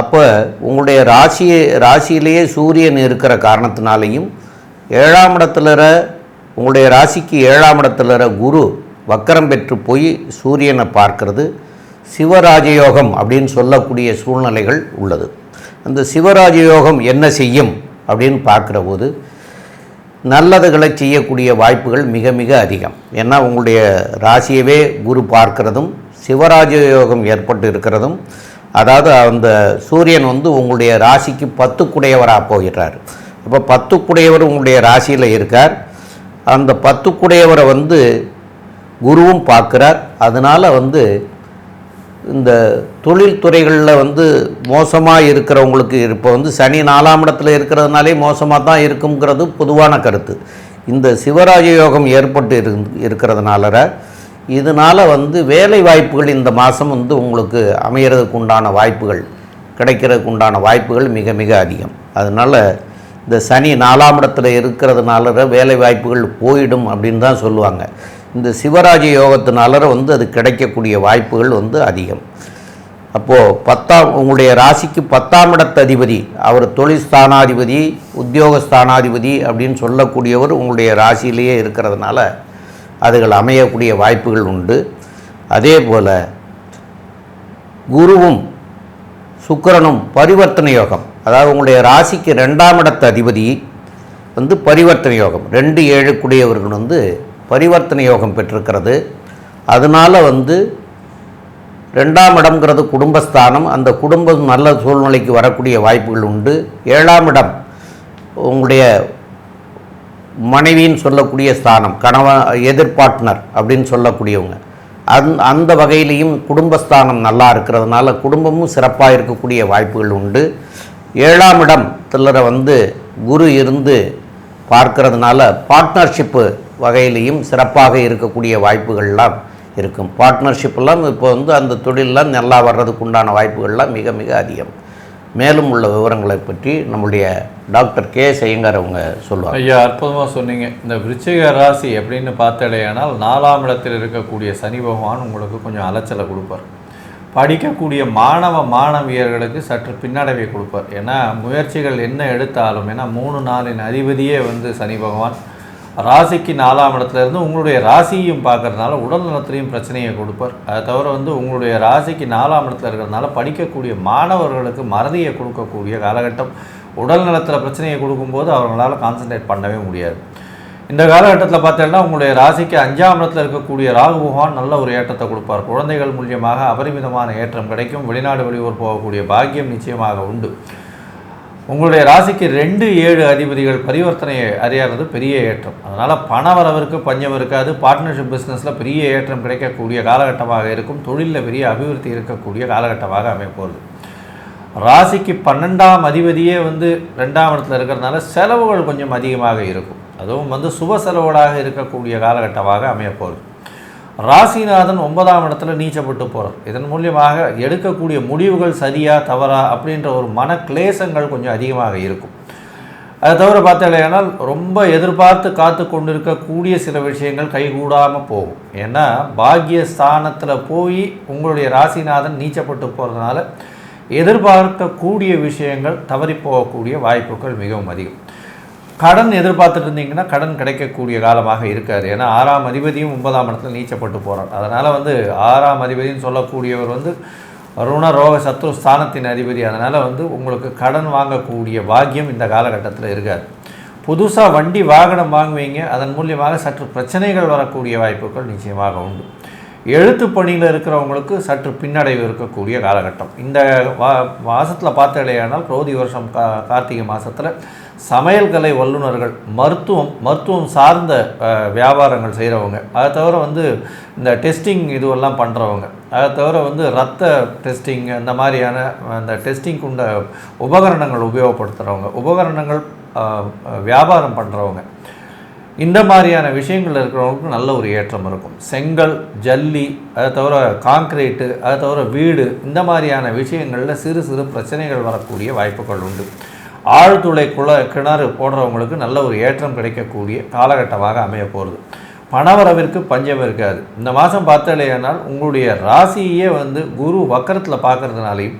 அப்போ உங்களுடைய ராசியிலேயே சூரியன் இருக்கிற காரணத்தினாலேயும் 7ஆம் இடத்துல உங்களுடைய ராசிக்கு 7ஆம் இடத்துல குரு வக்கரம் பெற்று போய் சூரியனை பார்க்கறது சிவராஜயோகம் அப்படின்னு சொல்லக்கூடிய சூழ்நிலைகள் உள்ளது. அந்த சிவராஜயோகம் என்ன செய்யும் அப்படின்னு பார்க்குற போது நல்லதுகளை செய்யக்கூடிய வாய்ப்புகள் மிக மிக அதிகம். ஏன்னா உங்களுடைய ராசியவே குரு பார்க்கிறதும் சிவராஜயோகம் ஏற்பட்டு இருக்கிறதும், அதாவது அந்த சூரியன் வந்து உங்களுடைய ராசிக்கு 10 போகிறார். அப்போ 10 உங்களுடைய ராசியில் இருக்கார். அந்த 10 வந்து குருவும் பார்க்குறார். அதனால் வந்து இந்த தொழில்துறைகளில் வந்து மோசமாக இருக்கிறவங்களுக்கு இப்போ வந்து சனி 4ஆம் இடத்துல இருக்கிறதுனாலே மோசமாக தான் இருக்குங்கிறது பொதுவான கருத்து. இந்த சிவராஜயோகம் ஏற்பட்டு இருக்கிறதுனால இதனால் வந்து வேலை வாய்ப்புகள் இந்த மாதம் வந்து உங்களுக்கு அமைகிறதுக்கு உண்டான வாய்ப்புகள் கிடைக்கிறதுக்கு உண்டான வாய்ப்புகள் மிக மிக அதிகம். அதனால் இந்த சனி 4ஆம் இடத்துல இருக்கிறதுனால வேலை வாய்ப்புகள் போயிடும் அப்படின்னு தான் சொல்லுவாங்க. இந்த சிவராஜ யோகத்தினால வந்து அது கிடைக்கக்கூடிய வாய்ப்புகள் வந்து அதிகம். அப்போது உங்களுடைய ராசிக்கு 10ஆம் இடத்து அதிபதி, அவர் தொழில் ஸ்தானாதிபதி, உத்தியோக ஸ்தானாதிபதி அப்படின்னு சொல்லக்கூடியவர் உங்களுடைய ராசியிலேயே இருக்கிறதுனால அதுகள் அமையக்கூடிய வாய்ப்புகள் உண்டு. அதே போல் குருவும் சுக்கிரனும் பரிவர்த்தனை யோகம், அதாவது உங்களுடைய ராசிக்கு 2ஆம் இடத்து அதிபதி வந்து பரிவர்த்தனை யோகம், 2-7 கூடியவர்கள் வந்து பரிவர்த்தனை யோகம் பெற்றிருக்கிறது. அதனால் வந்து 2ஆம் இடம்ங்கிறது குடும்பஸ்தானம், அந்த குடும்பம் நல்ல சூழ்நிலைக்கு வரக்கூடிய வாய்ப்புகள் உண்டு. 7ஆம் இடம் உங்களுடைய மனைவின்னு சொல்லக்கூடிய ஸ்தானம், கணவன் எதிர்பார்ட்னர் அப்படின்னு சொல்லக்கூடியவங்க, அந்த வகையிலையும் குடும்பஸ்தானம் நல்லா இருக்கிறதுனால குடும்பமும் சிறப்பாக இருக்கக்கூடிய வாய்ப்புகள் உண்டு. 7ஆம் இடத்துல வந்து குரு இருந்து பார்க்கறதுனால பார்ட்னர்ஷிப்பு வகையிலையும் சிறப்பாக இருக்கக்கூடிய வாய்ப்புகள்லாம் இருக்கும். பார்ட்னர்ஷிப்பெல்லாம் இப்போ வந்து அந்த தொழிலெலாம் நல்லா வர்றதுக்கு உண்டான வாய்ப்புகள்லாம் மிக மிக அதிகம். மேலும் உள்ள விவரங்களை பற்றி நம்முடைய டாக்டர் கே ஐயங்கார் அவங்க சொல்லுவாங்க. ஐயா, அற்புதமாக சொன்னீங்க. இந்த விருச்சிக ராசி அப்படின்னு பார்த்தாலேயானால் 4ஆம் இடத்தில் இருக்கக்கூடிய சனி பகவான் உங்களுக்கு கொஞ்சம் அலைச்சலை கொடுப்பார். படிக்கக்கூடிய மாணவியர்களுக்கு சற்று பின்னடைவை கொடுப்பார். ஏன்னா முயற்சிகள் என்ன எடுத்தாலும், ஏன்னா 3-4 அதிபதியே வந்து சனி பகவான் ராசிக்கு 4ஆம் இடத்துலேருந்து உங்களுடைய ராசியையும் பார்க்கறதுனால உடல் நலத்திலையும் பிரச்சனையை கொடுப்பார். அதை தவிர வந்து உங்களுடைய ராசிக்கு 4ஆம் இடத்துல இருக்கிறதுனால படிக்கக்கூடிய மாணவர்களுக்கு மறதியை கொடுக்கக்கூடிய காலகட்டம். உடல் நலத்தில் பிரச்சனையை கொடுக்கும்போது அவர்களால் கான்சன்ட்ரேட் பண்ணவே முடியாது. இந்த காலகட்டத்தில் பார்த்தீங்கன்னா உங்களுடைய ராசிக்கு 5ஆம் இடத்துல இருக்கக்கூடிய ராகு பகவான் நல்ல ஒரு ஏற்றத்தை கொடுப்பார். குழந்தைகள் மூலியமாக அபரிமிதமான ஏற்றம் கிடைக்கும். வெளிநாடு வெளியூர் போகக்கூடிய பாக்கியம் நிச்சயமாக உண்டு. உங்களுடைய ராசிக்கு 2-7 அதிபதிகள் பரிவர்த்தனையை அறியாதது பெரிய ஏற்றம். அதனால் பண வரவிற்கு பஞ்சம் இருக்காது. பார்ட்னர்ஷிப் பிஸ்னஸில் பெரிய ஏற்றம் கிடைக்கக்கூடிய காலகட்டமாக இருக்கும். தொழிலில் பெரிய அபிவிருத்தி இருக்கக்கூடிய காலகட்டமாக அமைப்போகுது. ராசிக்கு 12ஆம் அதிபதியே வந்து 2ஆம் இடத்துல இருக்கிறதுனால செலவுகள் கொஞ்சம் அதிகமாக இருக்கும். அதுவும் வந்து சுப செலவுகளாக இருக்கக்கூடிய காலகட்டமாக அமையப்போகுது. ராசிநாதன் 9ஆம் இடத்துல நீச்சப்பட்டு போகிறார். இதன் மூலியமாக எடுக்கக்கூடிய முடிவுகள் சரியா தவறா அப்படின்ற ஒரு மன கிளேசங்கள் கொஞ்சம் அதிகமாக இருக்கும். அதை தவிர பார்த்தாலேனால் ரொம்ப எதிர்பார்த்து காத்து கொண்டிருக்கக்கூடிய சில விஷயங்கள் கைகூடாமல் போகும். ஏன்னா பாக்கியஸ்தானத்தில் போய் உங்களுடைய ராசிநாதன் நீச்சப்பட்டு போகிறதுனால எதிர்பார்க்கக்கூடிய விஷயங்கள் தவறி போகக்கூடிய வாய்ப்புகள் மிகவும் அதிகம். கடன் எதிர்பார்த்துட்டு இருந்தீங்கன்னா கடன் கிடைக்கக்கூடிய காலமாக இருக்காது. ஏன்னா 6ஆம் அதிபதியும் 9ஆம் இடத்துல நீச்சப்பட்டு போகிறார். அதனால் வந்து 6ஆம் அதிபதினு சொல்லக்கூடியவர் வந்து ருண ரோக சத்ரு ஸ்தானத்தின் அதிபதி. அதனால் வந்து உங்களுக்கு கடன் வாங்கக்கூடிய பாக்கியம் இந்த காலகட்டத்தில் இருக்காது. புதுசாக வண்டி வாகனம் வாங்குவீங்க, அதன் மூலியமாக சற்று பிரச்சனைகள் வரக்கூடிய வாய்ப்புகள் நிச்சயமாக உண்டு. எழுத்து பணியில் இருக்கிறவங்களுக்கு சற்று பின்னடைவு இருக்கக்கூடிய காலகட்டம். இந்த மாதத்தில் பார்த்தாலேயானால் பிரௌதி வருஷம் கார்த்திகை மாதத்தில் சமையல் கலை வல்லுநர்கள், மருத்துவம் சார்ந்த வியாபாரங்கள் செய்கிறவங்க, அதை தவிர வந்து இந்த டெஸ்டிங் இதுவெல்லாம் பண்ணுறவங்க, அதை தவிர வந்து ரத்த டெஸ்டிங் அந்த மாதிரியான அந்த டெஸ்டிங் கொண்ட உபகரணங்கள் உபயோகப்படுத்துகிறவங்க, உபகரணங்கள் வியாபாரம் பண்ணுறவங்க, இந்த மாதிரியான விஷயங்கள் இருக்கிறவங்களுக்கு நல்ல ஒரு ஏற்றம் இருக்கும். செங்கல், ஜல்லி, அதை தவிர கான்கிரீட்டு, அதை தவிர வீடு, இந்த மாதிரியான விஷயங்களில் சிறு சிறு பிரச்சனைகள் வரக்கூடிய வாய்ப்புகள் உண்டு. ஆழ்துளை கிணறு போடுறவங்களுக்கு நல்ல ஒரு ஏற்றம் கிடைக்கக்கூடிய காலகட்டமாக அமைய போகிறது. பணவரவிற்கு பஞ்சம் இருக்காது. இந்த மாதம் பார்த்தாலேயானால் உங்களுடைய ராசியே வந்து குரு வக்கரத்தில் பார்க்கறதுனாலையும்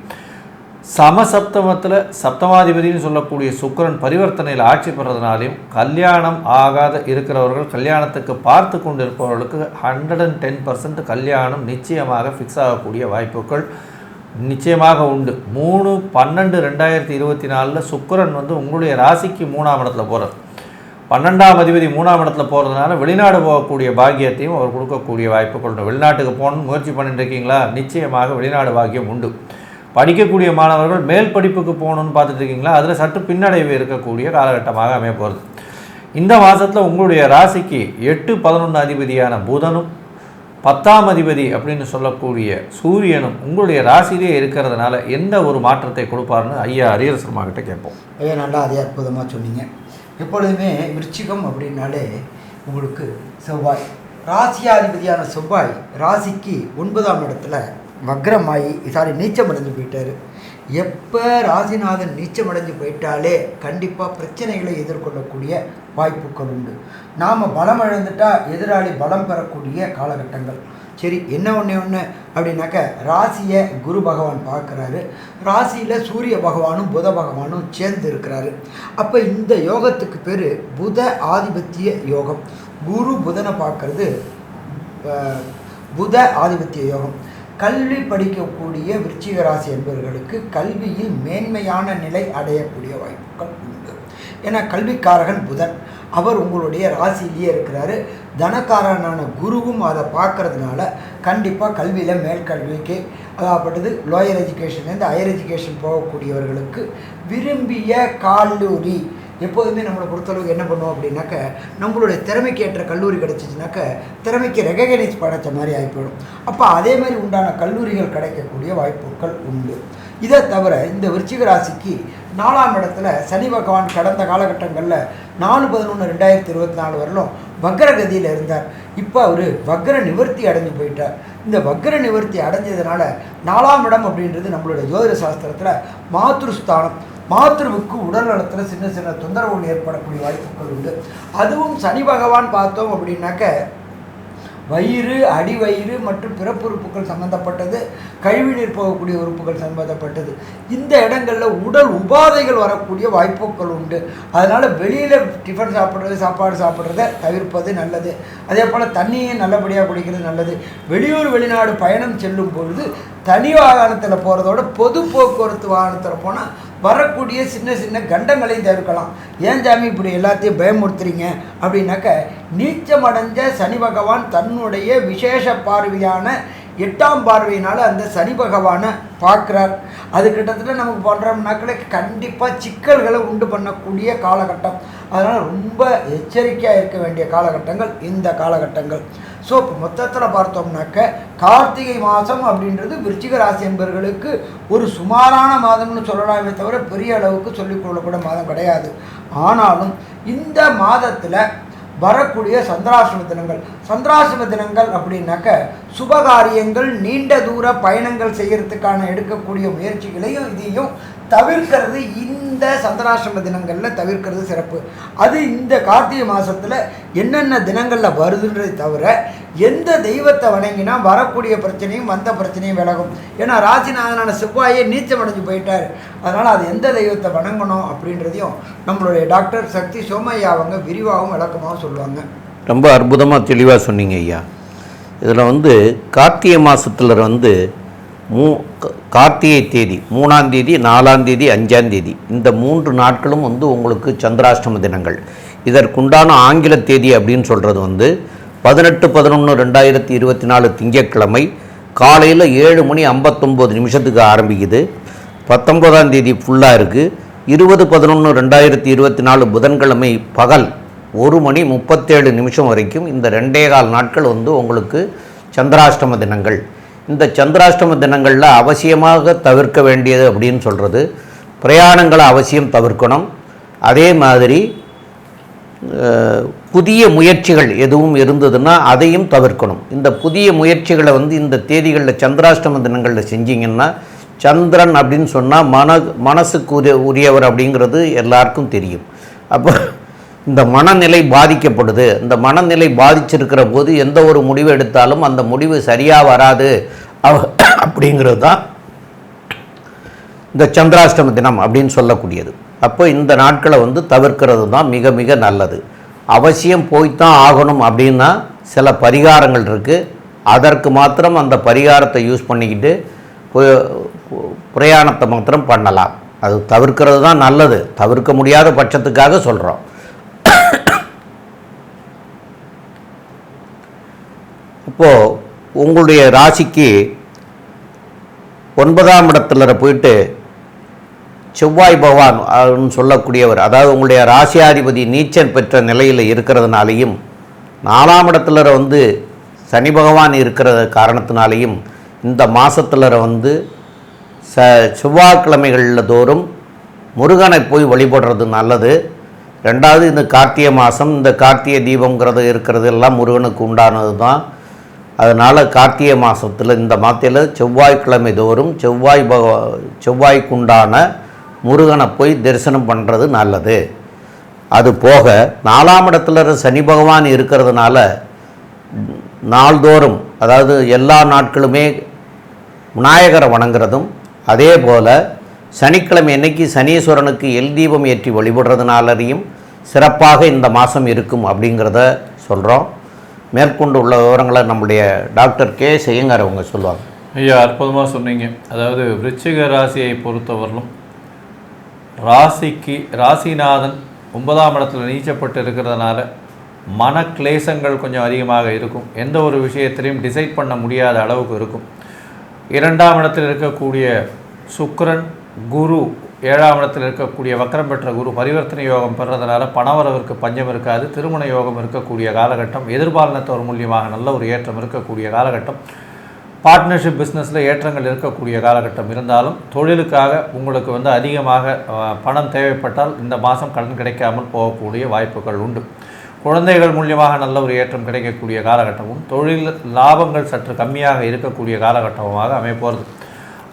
சமசப்தமத்தில் சப்தமாதிபதினு சொல்லக்கூடிய சுக்கிரன் பரிவர்த்தனையில் ஆட்சி பெறதுனாலையும் கல்யாணம் ஆகாத இருக்கிறவர்கள், கல்யாணத்துக்கு பார்த்து கொண்டு இருப்பவர்களுக்கு 110% கல்யாணம் நிச்சயமாக ஃபிக்ஸ் ஆகக்கூடிய வாய்ப்புகள் நிச்சயமாக உண்டு. 3/12/2024 சுக்கிரன் வந்து உங்களுடைய ராசிக்கு 3ஆம் இடத்துல போகிறார். 12ஆம் அதிபதி 3ஆம் இடத்துல போகிறதுனால வெளிநாடு போகக்கூடிய பாக்கியத்தையும் அவர் கொடுக்கக்கூடிய வாய்ப்புகள் உண்டு. வெளிநாட்டுக்கு போகணும்னு முயற்சி பண்ணிட்டு இருக்கீங்களா? நிச்சயமாக வெளிநாடு பாக்கியம் உண்டு. படிக்கக்கூடிய மாணவர்கள் மேல் படிப்புக்கு போகணுன்னு பார்த்துட்டு இருக்கீங்களா? அதில் சற்று பின்னடைவு இருக்கக்கூடிய காலகட்டமாக அமைய போகிறது. இந்த மாதத்தில் உங்களுடைய ராசிக்கு 8-11 அதிபதியான புதனும் 10ஆம் அதிபதி அப்படின்னு சொல்லக்கூடிய சூரியனும் உங்களுடைய ராசியிலே இருக்கிறதுனால எந்த ஒரு மாற்றத்தை கொடுப்பாருன்னு ஐயா அரியர் சர்மா கிட்ட கேட்போம். ஐயா, நல்லா அதே அற்புதமாக சொன்னீங்க. எப்பொழுதுமே விருச்சிகம் அப்படின்னாலே உங்களுக்கு செவ்வாய், ராசியாதிபதியான செவ்வாய் ராசிக்கு 9ஆம் இடத்துல வக்ரமாயி நீச்சம் அடைஞ்சு போயிட்டார். எப்போ ராசிநாதன் நீச்சமடைஞ்சு போயிட்டாலே கண்டிப்பாக பிரச்சனைகளை எதிர்கொள்ளக்கூடிய வாய்ப்புகள் உண்டு. நாம் பலம் இழந்துட்டால் எதிராளி பலம் பெறக்கூடிய காலகட்டங்கள். சரி, என்ன ஒன்று அப்படின்னாக்க ராசியை குரு பகவான் பார்க்குறாரு, ராசியில் சூரிய பகவானும் புத பகவானும் சேர்ந்து இருக்கிறாரு. அப்போ இந்த யோகத்துக்கு பேர் புத ஆதிபத்திய யோகம். குரு புதனை பார்க்கறது புத ஆதிபத்திய யோகம். கல்வி படிக்கக்கூடிய விருச்சிக ராசி என்பவர்களுக்கு கல்வியில் மேன்மையான நிலை அடையக்கூடிய வாய்ப்புகள் உண்டு. ஏன்னா கல்விக்காரகன் புதன், அவர் உங்களுடைய ராசியிலேயே இருக்கிறாரு. தனக்காரனான குருவும் அதை பார்க்கறதுனால கண்டிப்பாக கல்வியில் மேல்கல்விக்கு அதாகப்பட்டது லோயர் எஜுகேஷன்லேருந்து ஹையர் எஜுகேஷன் போகக்கூடியவர்களுக்கு விரும்பிய கல்லூரி எப்போதுமே நம்மளை பொறுத்தளவுக்கு என்ன பண்ணுவோம் அப்படின்னாக்க, நம்மளுடைய திறமைக்கு ஏற்ற கல்லூரி கிடச்சிச்சினாக்க திறமைக்கு ரெகக்னைஸ் படைச்ச மாதிரி ஆகிப்போயிடும். அப்போ அதே மாதிரி உண்டான கல்லூரிகள் கிடைக்கக்கூடிய வாய்ப்புகள் உண்டு. இதை தவிர இந்த விருச்சிக ராசிக்கு 4ஆம் இடத்துல சனி பகவான் கடந்த காலகட்டங்களில் 4/11/2024 வரலும் வக்ரகதியில் இருந்தார். இப்போ அவர் வக்ர நிவர்த்தி அடைஞ்சு போயிட்டார். இந்த வக்ர நிவர்த்தி அடைஞ்சதுனால 4ஆம் இடம் அப்படின்றது நம்மளுடைய ஜோதிட சாஸ்திரத்தில் மாத்ருஸ்தானம். மாத்ருவுக்கு உடல் நலத்தில் சின்ன சின்ன தொந்தரவுகள் ஏற்படக்கூடிய வாய்ப்புகள் உண்டு. அதுவும் சனி பகவான் பார்த்தோம் அப்படின்னாக்க வயிறு, அடிவயிறு மற்றும் பிறப்புறுப்புகள் சம்மந்தப்பட்டது, கழிவுநீர் போகக்கூடிய உறுப்புகள் சம்மந்தப்பட்டது. இந்த இடங்களில் உடல் உபாதைகள் வரக்கூடிய வாய்ப்புகள் உண்டு. அதனால் வெளியில் டிஃபன் சாப்பாடு சாப்பிட்றத தவிர்ப்பது நல்லது. அதே போல் தண்ணியை நல்லபடியாக குடிக்கிறது நல்லது. வெளியூர் வெளிநாடு பயணம் செல்லும் பொழுது தனி வாகனத்தில் போகிறதோட பொது போக்குவரத்து வாகனத்தில் போனால் வரக்கூடிய சின்ன சின்ன கண்டங்களையும் தவிர்க்கலாம். ஏன் சாமி இப்படி எல்லாத்தையும் பயமுறுத்துறீங்க அப்படின்னாக்க, நீச்சமடைஞ்ச சனி பகவான் தன்னுடைய விசேஷ பார்வையான 8ஆம் பார்வையினால் அந்த சனி பகவானை பார்க்குறார். அது கிட்டத்தட்ட நமக்கு பண்ணுறோம்னாக்களே கண்டிப்பாக சிக்கல்களை உண்டு பண்ணக்கூடிய காலகட்டம். அதனால் ரொம்ப எச்சரிக்கையாக இருக்க வேண்டிய காலகட்டங்கள் இந்த காலகட்டங்கள். ஸோ இப்போ மொத்தத்தில் பார்த்தோம்னாக்க கார்த்திகை மாதம் அப்படின்றது விருச்சிக ராசி என்பவர்களுக்கு ஒரு சுமாரான மாதம்னு சொல்லலாமே தவிர பெரிய அளவுக்கு சொல்லிக்கொள்ளக்கூட மாதம் கிடையாது. ஆனாலும் இந்த மாதத்தில் வரக்கூடிய சந்திராசிரம தினங்கள் அப்படின்னாக்க சுபகாரியங்கள், நீண்ட தூர பயணங்கள் செய்கிறதுக்கான எடுக்கக்கூடிய முயற்சிகளையும் இதையும் தவிர்க்கிறது இந்த சந்திராசிரம தினங்களில் தவிர்க்கிறது சிறப்பு. அது இந்த கார்த்திகை மாதத்தில் என்னென்ன தினங்களில் வருதுன்றதை தவிர எந்த தெய்வத்தை வணங்கினா வரக்கூடிய பிரச்சனையும் வந்த பிரச்சனையும் விலகும். ஏன்னா ராசிநாதனான செவ்வாயே நீச்சம் அடைஞ்சு போயிட்டார். அதனால் அது எந்த தெய்வத்தை வணங்கணும் அப்படின்றதையும் நம்மளுடைய டாக்டர் சக்தி சோமையா அவங்க விரிவாகவும் விளக்கமாகவும் சொல்லுவாங்க. ரொம்ப அற்புதமாக தெளிவாக சொன்னீங்க ஐயா. இதில் கார்த்திகை மாதத்தில் கார்த்திகை தேதி 3ஆம் தேதி, 4ஆம் தேதி, 5ஆம் தேதி இந்த 3 நாட்களும் உங்களுக்கு சந்திராஷ்டம தினங்கள். இதற்குண்டான ஆங்கில தேதி அப்படின்னு சொல்கிறது 18/11/2024 திங்கட்கிழமை காலையில் 7:59 ஆரம்பிக்குது. 19ஆம் தேதி ஃபுல்லாக இருக்குது. 20/11/2024 புதன்கிழமை பகல் 1:37 வரைக்கும் இந்த 2.25 நாட்கள் உங்களுக்கு சந்திராஷ்டம தினங்கள். இந்த சந்திராஷ்டம தினங்களில் அவசியமாக தவிர்க்க வேண்டியது அப்படின்னு சொல்கிறது, பிரயாணங்களை அவசியம் தவிர்க்கணும். அதே மாதிரி புதிய முயற்சிகள் எதுவும் இருந்ததுன்னா அதையும் தவிர்க்கணும். இந்த புதிய முயற்சிகளை இந்த தேதிகளில் சந்திராஷ்டம தினங்களில் செஞ்சிங்கன்னா, சந்திரன் அப்படின்னு சொன்னால் மனசுக்கு உரியவர் அப்படிங்கிறது எல்லாருக்கும் தெரியும். அப்போ இந்த மனநிலை பாதிக்கப்படுது. இந்த மனநிலை பாதிச்சிருக்கிற போது எந்த ஒரு முடிவு எடுத்தாலும் அந்த முடிவு சரியாக வராது அப்படிங்கிறது தான் இந்த சந்திராஷ்டம தினம் அப்படின்னு சொல்லக்கூடியது. அப்போ இந்த நாட்களை தவிர்க்கிறது தான் மிக மிக நல்லது. அவசியம் போய்த்தான் ஆகணும் அப்படின்னா சில பரிகாரங்கள் இருக்குது. அதற்கு மாத்திரம் அந்த பரிகாரத்தை யூஸ் பண்ணிக்கிட்டு பிரயாணத்தை மாத்திரம் பண்ணலாம். அது தவிர்க்கிறது தான் நல்லது. தவிர்க்க முடியாத பட்சத்துக்காக சொல்கிறோம். இப்போது உங்களுடைய ராசிக்கு 9ஆம் இடத்துல போயிட்டு செவ்வாய் பகவான் சொல்லக்கூடியவர், அதாவது உங்களுடைய ராசியாதிபதி நீச்சல் பெற்ற நிலையில் இருக்கிறதுனாலையும் 4ஆம் இடத்துல சனி பகவான் இருக்கிற காரணத்தினாலையும் இந்த மாதத்தில் செவ்வாய்க்கிழமைகளில் தோறும் முருகனை போய் வழிபடுறது நல்லது. 2வது இந்த கார்த்திகை மாதம், இந்த கார்த்திகை தீபங்கிறது இருக்கிறது எல்லாம் முருகனுக்கு உண்டானது தான். அதனால் கார்த்திகை மாதத்தில் இந்த மாதத்தில் செவ்வாய்க்கிழமை தோறும் செவ்வாய்க்குண்டான முருகனை போய் தரிசனம் பண்ணுறது நல்லது. அது போக 4ஆம் இடத்துல சனி பகவான் இருக்கிறதுனால நாள்தோறும், அதாவது எல்லா நாட்களுமே விநாயகரை வணங்குறதும், அதே போல் சனிக்கிழமை அன்னைக்கு சனீஸ்வரனுக்கு எல் தீபம் ஏற்றி வழிபடுறதுனாலையும் சிறப்பாக இந்த மாதம் இருக்கும் அப்படிங்கிறத சொல்கிறோம். மேற்கொண்டு உள்ள விவரங்களை நம்முடைய டாக்டர் கே செய்யங்கார் அவங்க சொல்லுவாங்க. ஐயா, அற்புதமாக சொன்னீங்க. அதாவது விருச்சிக ராசியை பொறுத்தவரையிலும் ராசிநாதன் 9ஆம் இடத்துல நீச்சப்பட்டு இருக்கிறதுனால மன கிளேசங்கள் கொஞ்சம் அதிகமாக இருக்கும். எந்த ஒரு விஷயத்திலையும் டிசைட் பண்ண முடியாத அளவுக்கு இருக்கும். 2ஆம் இடத்தில் இருக்கக்கூடிய சுக்கிரன், குரு 7ஆம் இடத்தில் இருக்கக்கூடிய வக்கரம் பெற்ற குரு பரிவர்த்தனை யோகம் பெறதுனால பணவரவிற்கு பஞ்சம் இருக்காது. திருமண யோகம் இருக்கக்கூடிய காலகட்டம், எதிர்பாலினத்தவர் மூலியமாக நல்ல ஒரு ஏற்றம் இருக்கக்கூடிய காலகட்டம், பார்ட்னர்ஷிப் பிஸ்னஸில் ஏற்றங்கள் இருக்கக்கூடிய காலகட்டம். இருந்தாலும் தொழிலுக்காக உங்களுக்கு அதிகமாக பணம் தேவைப்பட்டால் இந்த மாதம் கடன் கிடைக்காமல் போகக்கூடிய வாய்ப்புகள் உண்டு. குழந்தைகள் மூலியமாக நல்ல ஒரு ஏற்றம் கிடைக்கக்கூடிய காலகட்டமும், தொழில் லாபங்கள் சற்று கம்மியாக இருக்கக்கூடிய காலகட்டமாக அமைப்போகிறது.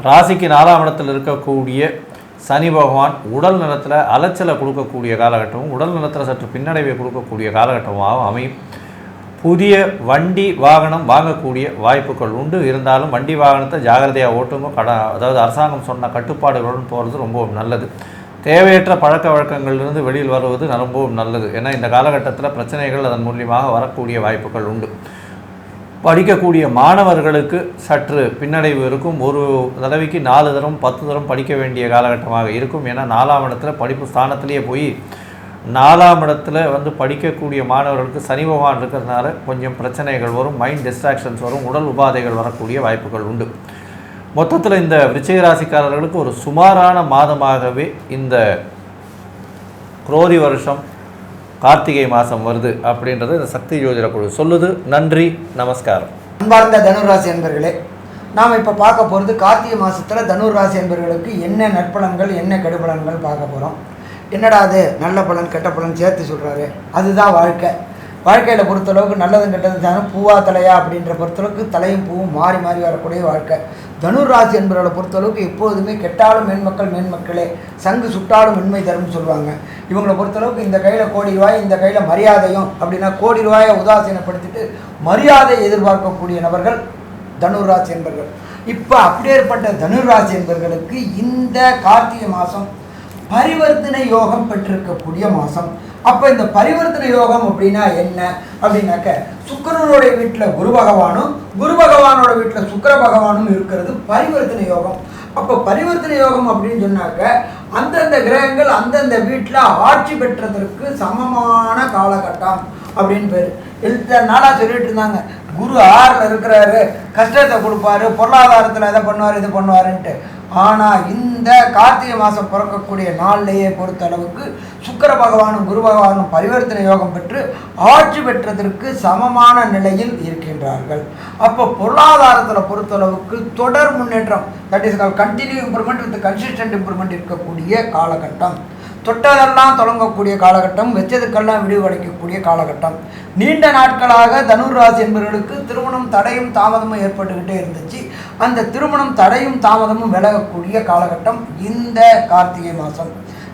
ராசிக்கு 4ஆம் இடத்தில் இருக்கக்கூடிய சனி பகவான் உடல் நலத்தில் அலைச்சலை கொடுக்கக்கூடிய காலகட்டமும், உடல் நலத்தில் சற்று பின்னடைவை கொடுக்கக்கூடிய காலகட்டமாக அமையும். புதிய வண்டி வாகனம் வாங்கக்கூடிய வாய்ப்புகள் உண்டு. இருந்தாலும் வண்டி வாகனத்தை ஜாகிரதையாக ஓட்டுங்க. அதாவது அரசாங்கம் சொன்ன கட்டுப்பாடுகளுடன் போகிறது ரொம்பவும் நல்லது. தேவையற்ற பழக்க வழக்கங்களிலிருந்து வெளியில் வருவது ரொம்பவும் நல்லது. ஏன்னா இந்த காலகட்டத்தில் பிரச்சனைகள் அதன் மூலியமாக வரக்கூடிய வாய்ப்புகள் உண்டு. படிக்கக்கூடிய மாணவர்களுக்கு சற்று பின்னடைவு இருக்கும். ஒரு தடவைக்கு 4 தரம் 10 தரம் படிக்க வேண்டிய காலகட்டமாக இருக்கும். ஏன்னா 4ஆம் இடத்துல படிப்பு ஸ்தானத்திலேயே போய் 4ஆம் இடத்துல படிக்கக்கூடிய மாணவர்களுக்கு சனி பகவான் இருக்கிறதுனால கொஞ்சம் பிரச்சனைகள் வரும், மைண்ட் டிஸ்ட்ராக்ஷன்ஸ் வரும், உடல் உபாதைகள் வரக்கூடிய வாய்ப்புகள் உண்டு. மொத்தத்தில் இந்த விருச்சிக ராசிக்காரர்களுக்கு ஒரு சுமாரான மாதமாகவே இந்த குரோதி வருஷம் கார்த்திகை மாதம் வருது அப்படின்றது இந்த சக்தி ஜோதிட குழு சொல்லுது. நன்றி, நமஸ்காரம். அன்பார்ந்த தனுராசி என்பர்களே, நாம் இப்போ பார்க்க போகிறது கார்த்திகை மாதத்தில் தனுராசி என்பர்களுக்கு என்ன நற்பலன்கள் என்ன கெடுபலன்கள் பார்க்க போகிறோம். என்னடா அது நல்ல பலன் கெட்ட பலன் சேர்த்து சொல்கிறாரு, அதுதான் வாழ்க்கை. வாழ்க்கையில் பொறுத்தளவுக்கு நல்லதும் கெட்டதும் தானும் பூவா தலையா அப்படின்ற பொறுத்தளவுக்கு தலையும் பூவும் மாறி மாறி வரக்கூடிய வாழ்க்கை. தனுராசி என்பவர்களை பொறுத்தளவுக்கு எப்போதுமே கெட்டாலும் மேன்மக்களே, சங்கு சுட்டாலும் மென்மை தரும்னு சொல்லுவாங்க. இவங்களை பொறுத்தளவுக்கு இந்த கையில் கோடி ரூபாய், இந்த கையில் மரியாதையும் அப்படின்னா கோடி ரூபாயை உதாசீனப்படுத்திட்டு மரியாதை எதிர்பார்க்கக்கூடிய நபர்கள் தனுராசி என்பர்கள். இப்போ அப்படியேற்பட்ட தனுராசி என்பர்களுக்கு இந்த கார்த்திகை மாதம் பரிவர்த்தனை யோகம் பெற்றிருக்கக்கூடிய மாதம். அப்போ இந்த பரிவர்த்தனை யோகம் அப்படின்னா என்ன அப்படின்னாக்க, சுக்கிரனுடைய வீட்டில் குரு பகவானும் குரு பகவானோட வீட்டில் சுக்கிர பகவானும் இருக்கிறது பரிவர்த்தனை யோகம். அப்போ பரிவர்த்தனை யோகம் அப்படின்னு சொன்னாக்க அந்தந்த கிரகங்கள் அந்தந்த வீட்டில் ஆட்சி பெற்றதற்கு சமமான காலகட்டம் அப்படின்னு பேர். நாளாக சொல்லிட்டு இருந்தாங்க, குரு 6ல் இருக்கிறாரு, கஷ்டத்தை கொடுப்பாரு, பொருளாதாரத்தில் எதை பண்ணுவார் இது பண்ணுவாருன்ட்டு. ஆனால் இந்த கார்த்திகை மாதம் பிறக்கக்கூடிய நாள்லேயே பொறுத்த அளவுக்கு சுக்கிர பகவானும் குரு பகவானும் பரிவர்த்தனை யோகம் பெற்று ஆட்சி பெற்றதற்கு சமமான நிலையில் இருக்கின்றார்கள். அப்போ பொருளாதாரத்தில் பொறுத்தளவுக்கு தொடர் முன்னேற்றம், that is call continue improvement with consistent improvement இருக்கக்கூடிய காலகட்டம். தொட்டதெல்லாம் தொடங்கக்கூடிய காலகட்டம், வெச்சதுக்கெல்லாம் விடிவு கிடைக்கக்கூடிய காலகட்டம். நீண்ட நாட்களாக தனுராசி என்பவர்களுக்கு திருமணம் தடையும் தாமதமும் ஏற்பட்டுக்கிட்டே இருந்துச்சு. அந்த திருமணம் தடையும் தாமதமும் விலகக்கூடிய காலகட்டம் இந்த கார்த்திகை மாதம்.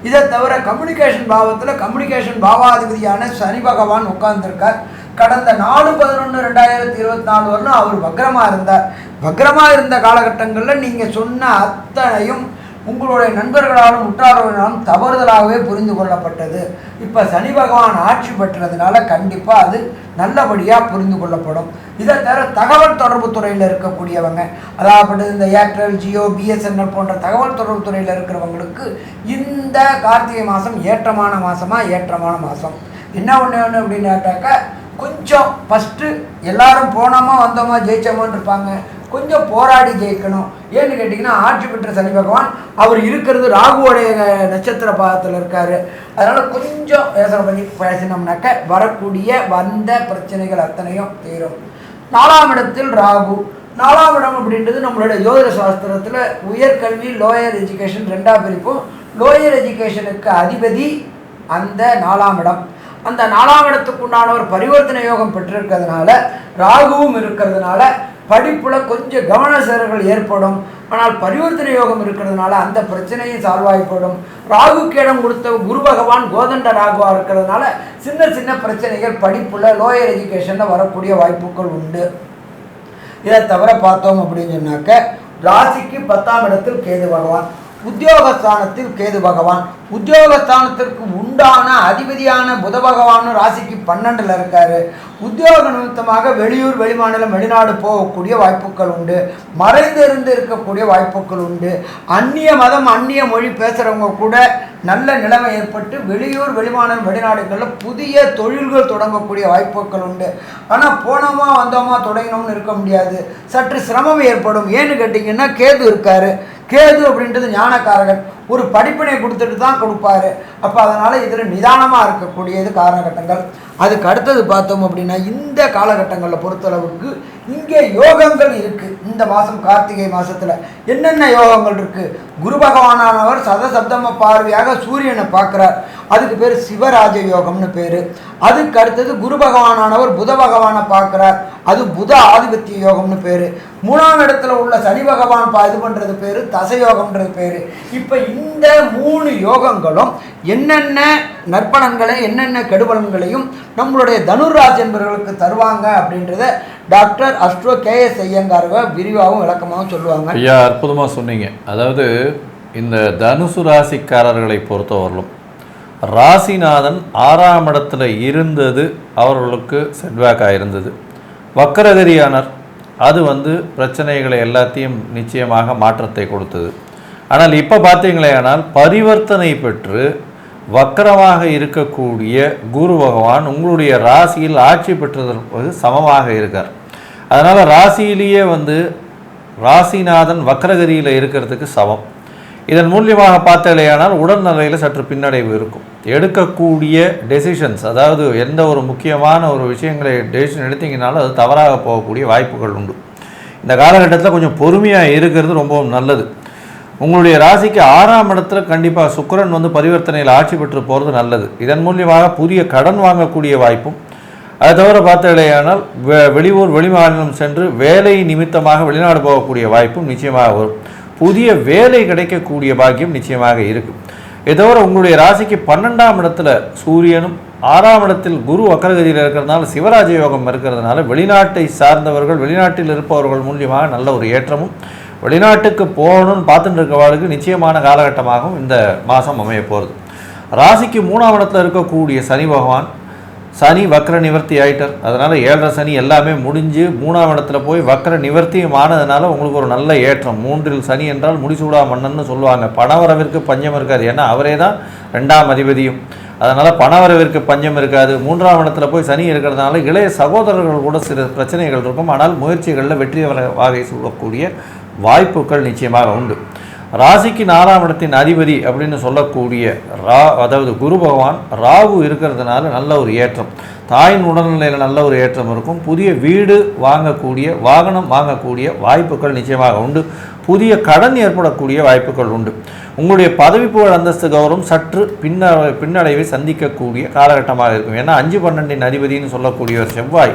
இதை தவிர கம்யூனிகேஷன் பாவத்தில் கம்யூனிகேஷன் பாவாதிபதியான சனி பகவான் உட்கார்ந்துருக்கார். கடந்த 4/11/2024 வரலும் அவர் வக்ரமாக இருந்தார். வக்ரமாக இருந்த காலகட்டங்களில் நீங்கள் சொன்ன அத்தனையும் உங்களுடைய நண்பர்களாலும் உற்றார்களாலும் தவறுதலாகவே புரிந்து கொள்ளப்பட்டது. இப்போ சனி பகவான் ஆட்சி பெற்றதுனால கண்டிப்பாக அது நல்லபடியாக புரிந்து கொள்ளப்படும். இதை தவிர தகவல் தொடர்பு துறையில் இருக்கக்கூடியவங்க, அதாவது இந்த ஏர்டெல், ஜியோ, பிஎஸ்என்எல் போன்ற தகவல் தொடர்பு துறையில் இருக்கிறவங்களுக்கு இந்த கார்த்திகை மாதம் ஏற்றமான மாதம். என்ன ஒன்று அப்படின்னாட்டாக்கா, கொஞ்சம் ஃபஸ்ட்டு எல்லாரும் போனோமா வந்தோமா ஜெயிச்சோமான்னு இருப்பாங்க. கொஞ்சம் போராடி ஜெயிக்கணும். ஏன்னு கேட்டிங்கன்னா, ஆட்சி பெற்ற சனி பகவான் அவர் இருக்கிறது ராகுவோடைய நட்சத்திர பாதத்தில் இருக்கார். அதனால் கொஞ்சம் யோசனை பண்ணி பேசினோம்னாக்க வரக்கூடிய வந்த பிரச்சனைகள் அத்தனையும் தீரும். 4ஆம் இடத்தில் ராகு. 4ஆம் இடம் அப்படின்றது நம்மளுடைய ஜோதிட சாஸ்திரத்தில் உயர்கல்வி லோயர் எஜுகேஷன் 2ஆக பிரிப்போம். லோயர் எஜுகேஷனுக்கு அதிபதி அந்த 4ஆம் இடம். அந்த 4ஆம் இடத்துக்கு உண்டானவர் பரிவர்த்தனை யோகம் பெற்றிருக்கிறதுனால, ராகுவும் இருக்கிறதுனால படிப்புல கொஞ்சம் கவன சிதறல்கள் ஏற்படும். ஆனால் பரிவர்த்தனை யோகம் இருக்கிறதுனால அந்த பிரச்சனையும் சால்வ் ஆகிப்படும். ராகுக்கு இடம் கொடுத்த குரு பகவான் கோதண்ட ராகுவாக இருக்கிறதுனால சின்ன சின்ன பிரச்சனைகள் படிப்புல லோயர் எஜுகேஷன்ல வரக்கூடிய வாய்ப்புகள் உண்டு. இதை தவிர பார்த்தோம் அப்படின்னு சொன்னாக்க, ராசிக்கு 10ஆம் இடத்தில் கேது பகவான், உத்தியோகஸ்தானத்தில் கேது பகவான், உத்தியோகஸ்தானத்திற்கு உண்டான அதிபதியான புத பகவான் ராசிக்கு 12ல் இருக்காரு. உத்தியோக நிமித்தமாக வெளியூர், வெளிமாநிலம், வெளிநாடு போகக்கூடிய வாய்ப்புகள் உண்டு. மறைந்து இருக்கக்கூடிய வாய்ப்புகள் உண்டு. அந்நிய மதம், அந்நிய மொழி பேசுகிறவங்க கூட நல்ல நிலைமை ஏற்பட்டு வெளியூர், வெளிமாநிலம், வெளிநாடுகளில் புதிய தொழில்கள் தொடங்கக்கூடிய வாய்ப்புகள் உண்டு. ஆனால் போனோமா வந்தோமா தொடங்கினோம்னு இருக்க முடியாது, சற்று சிரமம் ஏற்படும். ஏன்னு கேட்டிங்கன்னா, கேது இருக்காரு. கேது அப்படின்றது ஞானக்காரகன், ஒரு படிப்பினை கொடுத்துட்டு தான் கொடுப்பாரு. அப்போ அதனால் இதில் நிதானமாக இருக்கக்கூடியது காலகட்டங்கள். அதுக்கு அடுத்தது பார்த்தோம் அப்படின்னா, இந்த காலகட்டங்களில் பொறுத்தளவுக்கு இங்கே யோகங்கள் இருக்குது. இந்த மாதம் கார்த்திகை மாதத்தில் என்னென்ன யோகங்கள் இருக்குது? குரு பகவானானவர் சதசப்தம பார்வையாக சூரியனை பார்க்குறார், அதுக்கு பேர் சிவராஜ யோகம்னு பேர். அதுக்கு அடுத்தது குரு பகவானானவர் புத பகவானை பார்க்குறார், அது புத ஆதிபத்திய யோகம்னு பேர். 3ஆம் இடத்துல உள்ள சனி பகவான் இது பண்ணுறது பேர் தசயோகம்ன்றது பேர். இப்போ இந்த 3 யோகங்களும் என்னென்ன நற்பலன்களை, என்னென்ன கெடுபலன்களையும் நம்மளுடைய தனுராசி என்பவர்களுக்கு தருவாங்க அப்படின்றத டாக்டர் அஸ்ட்ரோ KS ஐயங்காரவ விரிவாகவும் விளக்கமாகவும் சொல்லுவாங்க. ஐயா, அற்புதமாக சொன்னீங்க. அதாவது இந்த தனுசு ராசிக்காரர்களை பொறுத்தவரையிலும் ராசிநாதன் 6ஆம் இடத்துல இருந்தது அவர்களுக்கு செட்பேக்காக இருந்தது. வக்கரகரியானர் அது பிரச்சனைகளை எல்லாத்தையும் நிச்சயமாக மாற்றத்தை கொடுத்தது. ஆனால் இப்போ பார்த்தீங்களே, ஆனால் பரிவர்த்தனை பெற்று வக்கரமாக இருக்கக்கூடிய குரு பகவான் உங்களுடைய ராசியில் ஆட்சி பெற்றதற்கு சமமாக இருக்கார். அதனால் ராசியிலேயே ராசிநாதன் வக்கரகரியில் இருக்கிறதுக்கு சமம். இதன் மூலியமாக பார்த்தாலேயானால் உடல்நிலையில் சற்று பின்னடைவு இருக்கும். எடுக்கக்கூடிய டெசிஷன்ஸ், அதாவது எந்த ஒரு முக்கியமான ஒரு விஷயங்களை டெசிஷன் எடுத்தீங்கனாலும் அது தவறாக போகக்கூடிய வாய்ப்புகள் உண்டு. இந்த காலகட்டத்தில் கொஞ்சம் பொறுமையாக இருக்கிறது ரொம்பவும் நல்லது. உங்களுடைய ராசிக்கு 6ஆம் இடத்துல கண்டிப்பாக சுக்கிரன் பரிவர்த்தனையில் ஆட்சி பெற்று போகிறது நல்லது. இதன் மூலியமாக புதிய கடன் வாங்கக்கூடிய வாய்ப்பும், அதை தவிர பார்த்தாலேயானால் வெளியூர், வெளிமாநிலம் சென்று வேலை நிமித்தமாக வெளிநாடு போகக்கூடிய வாய்ப்பும் நிச்சயமாக வரும். புதிய வேலை கிடைக்கக்கூடிய பாக்கியம் நிச்சயமாக இருக்குது. இதை தவிர உங்களுடைய ராசிக்கு 12ஆம் இடத்துல சூரியனும் 6ஆம் இடத்தில் குரு வக்கரகதியில் இருக்கிறதுனால சிவராஜ யோகம் இருக்கிறதுனால வெளிநாட்டை சார்ந்தவர்கள், வெளிநாட்டில் இருப்பவர்கள் மூலியமாக நல்ல ஒரு ஏற்றமும், வெளிநாட்டுக்கு போகணும்னு பார்த்துட்டு இருக்கவாளுக்கு நிச்சயமான காலகட்டமாகவும் இந்த மாதம் அமைய போகிறது. ராசிக்கு 3ஆம் இடத்துல இருக்கக்கூடிய சனி பகவான், சனி வக்கர நிவர்த்தி ஆயிட்டார். அதனால் 7.5 சனி எல்லாமே முடிஞ்சு 3ஆம் இடத்துல போய் வக்கர நிவர்த்தியும் ஆனதுனால உங்களுக்கு ஒரு நல்ல ஏற்றம். 3இல் சனி என்றால் முடிசூடா மன்னன்னு சொல்லுவாங்க. பணவரவிற்கு பஞ்சம் இருக்காது, ஏன்னா அவரே தான் 2ஆம் அதிபதியும். அதனால் பணவரவிற்கு பஞ்சம் இருக்காது. 3ஆம் இடத்துல போய் சனி இருக்கிறதுனால இளைய சகோதரர்கள் கூட சில பிரச்சனைகள் இருக்கும். ஆனால் முயற்சிகளில் வெற்றி வாகை சொல்லக்கூடிய வாய்ப்புகள் நிச்சயமாக உண்டு. ராசிக்கு 4ஆம் இடத்தின் அதிபதி அப்படின்னு சொல்லக்கூடிய அதாவது குரு பகவான் ராகு இருக்கிறதுனால நல்ல ஒரு ஏற்றம், தாயின் உடல்நிலையில் நல்ல ஒரு ஏற்றம் இருக்கும். புதிய வீடு வாங்கக்கூடிய, வாகனம் வாங்கக்கூடிய வாய்ப்புகள் நிச்சயமாக உண்டு. புதிய கடன் ஏற்படக்கூடிய வாய்ப்புகள் உண்டு. உங்களுடைய பதவி புகழ், அந்தஸ்து, கௌரவம் சற்று பின்னடைவை சந்திக்கக்கூடிய காலகட்டமாக இருக்கும். ஏன்னா 5-12 அதிபதினு சொல்லக்கூடிய ஒரு செவ்வாய்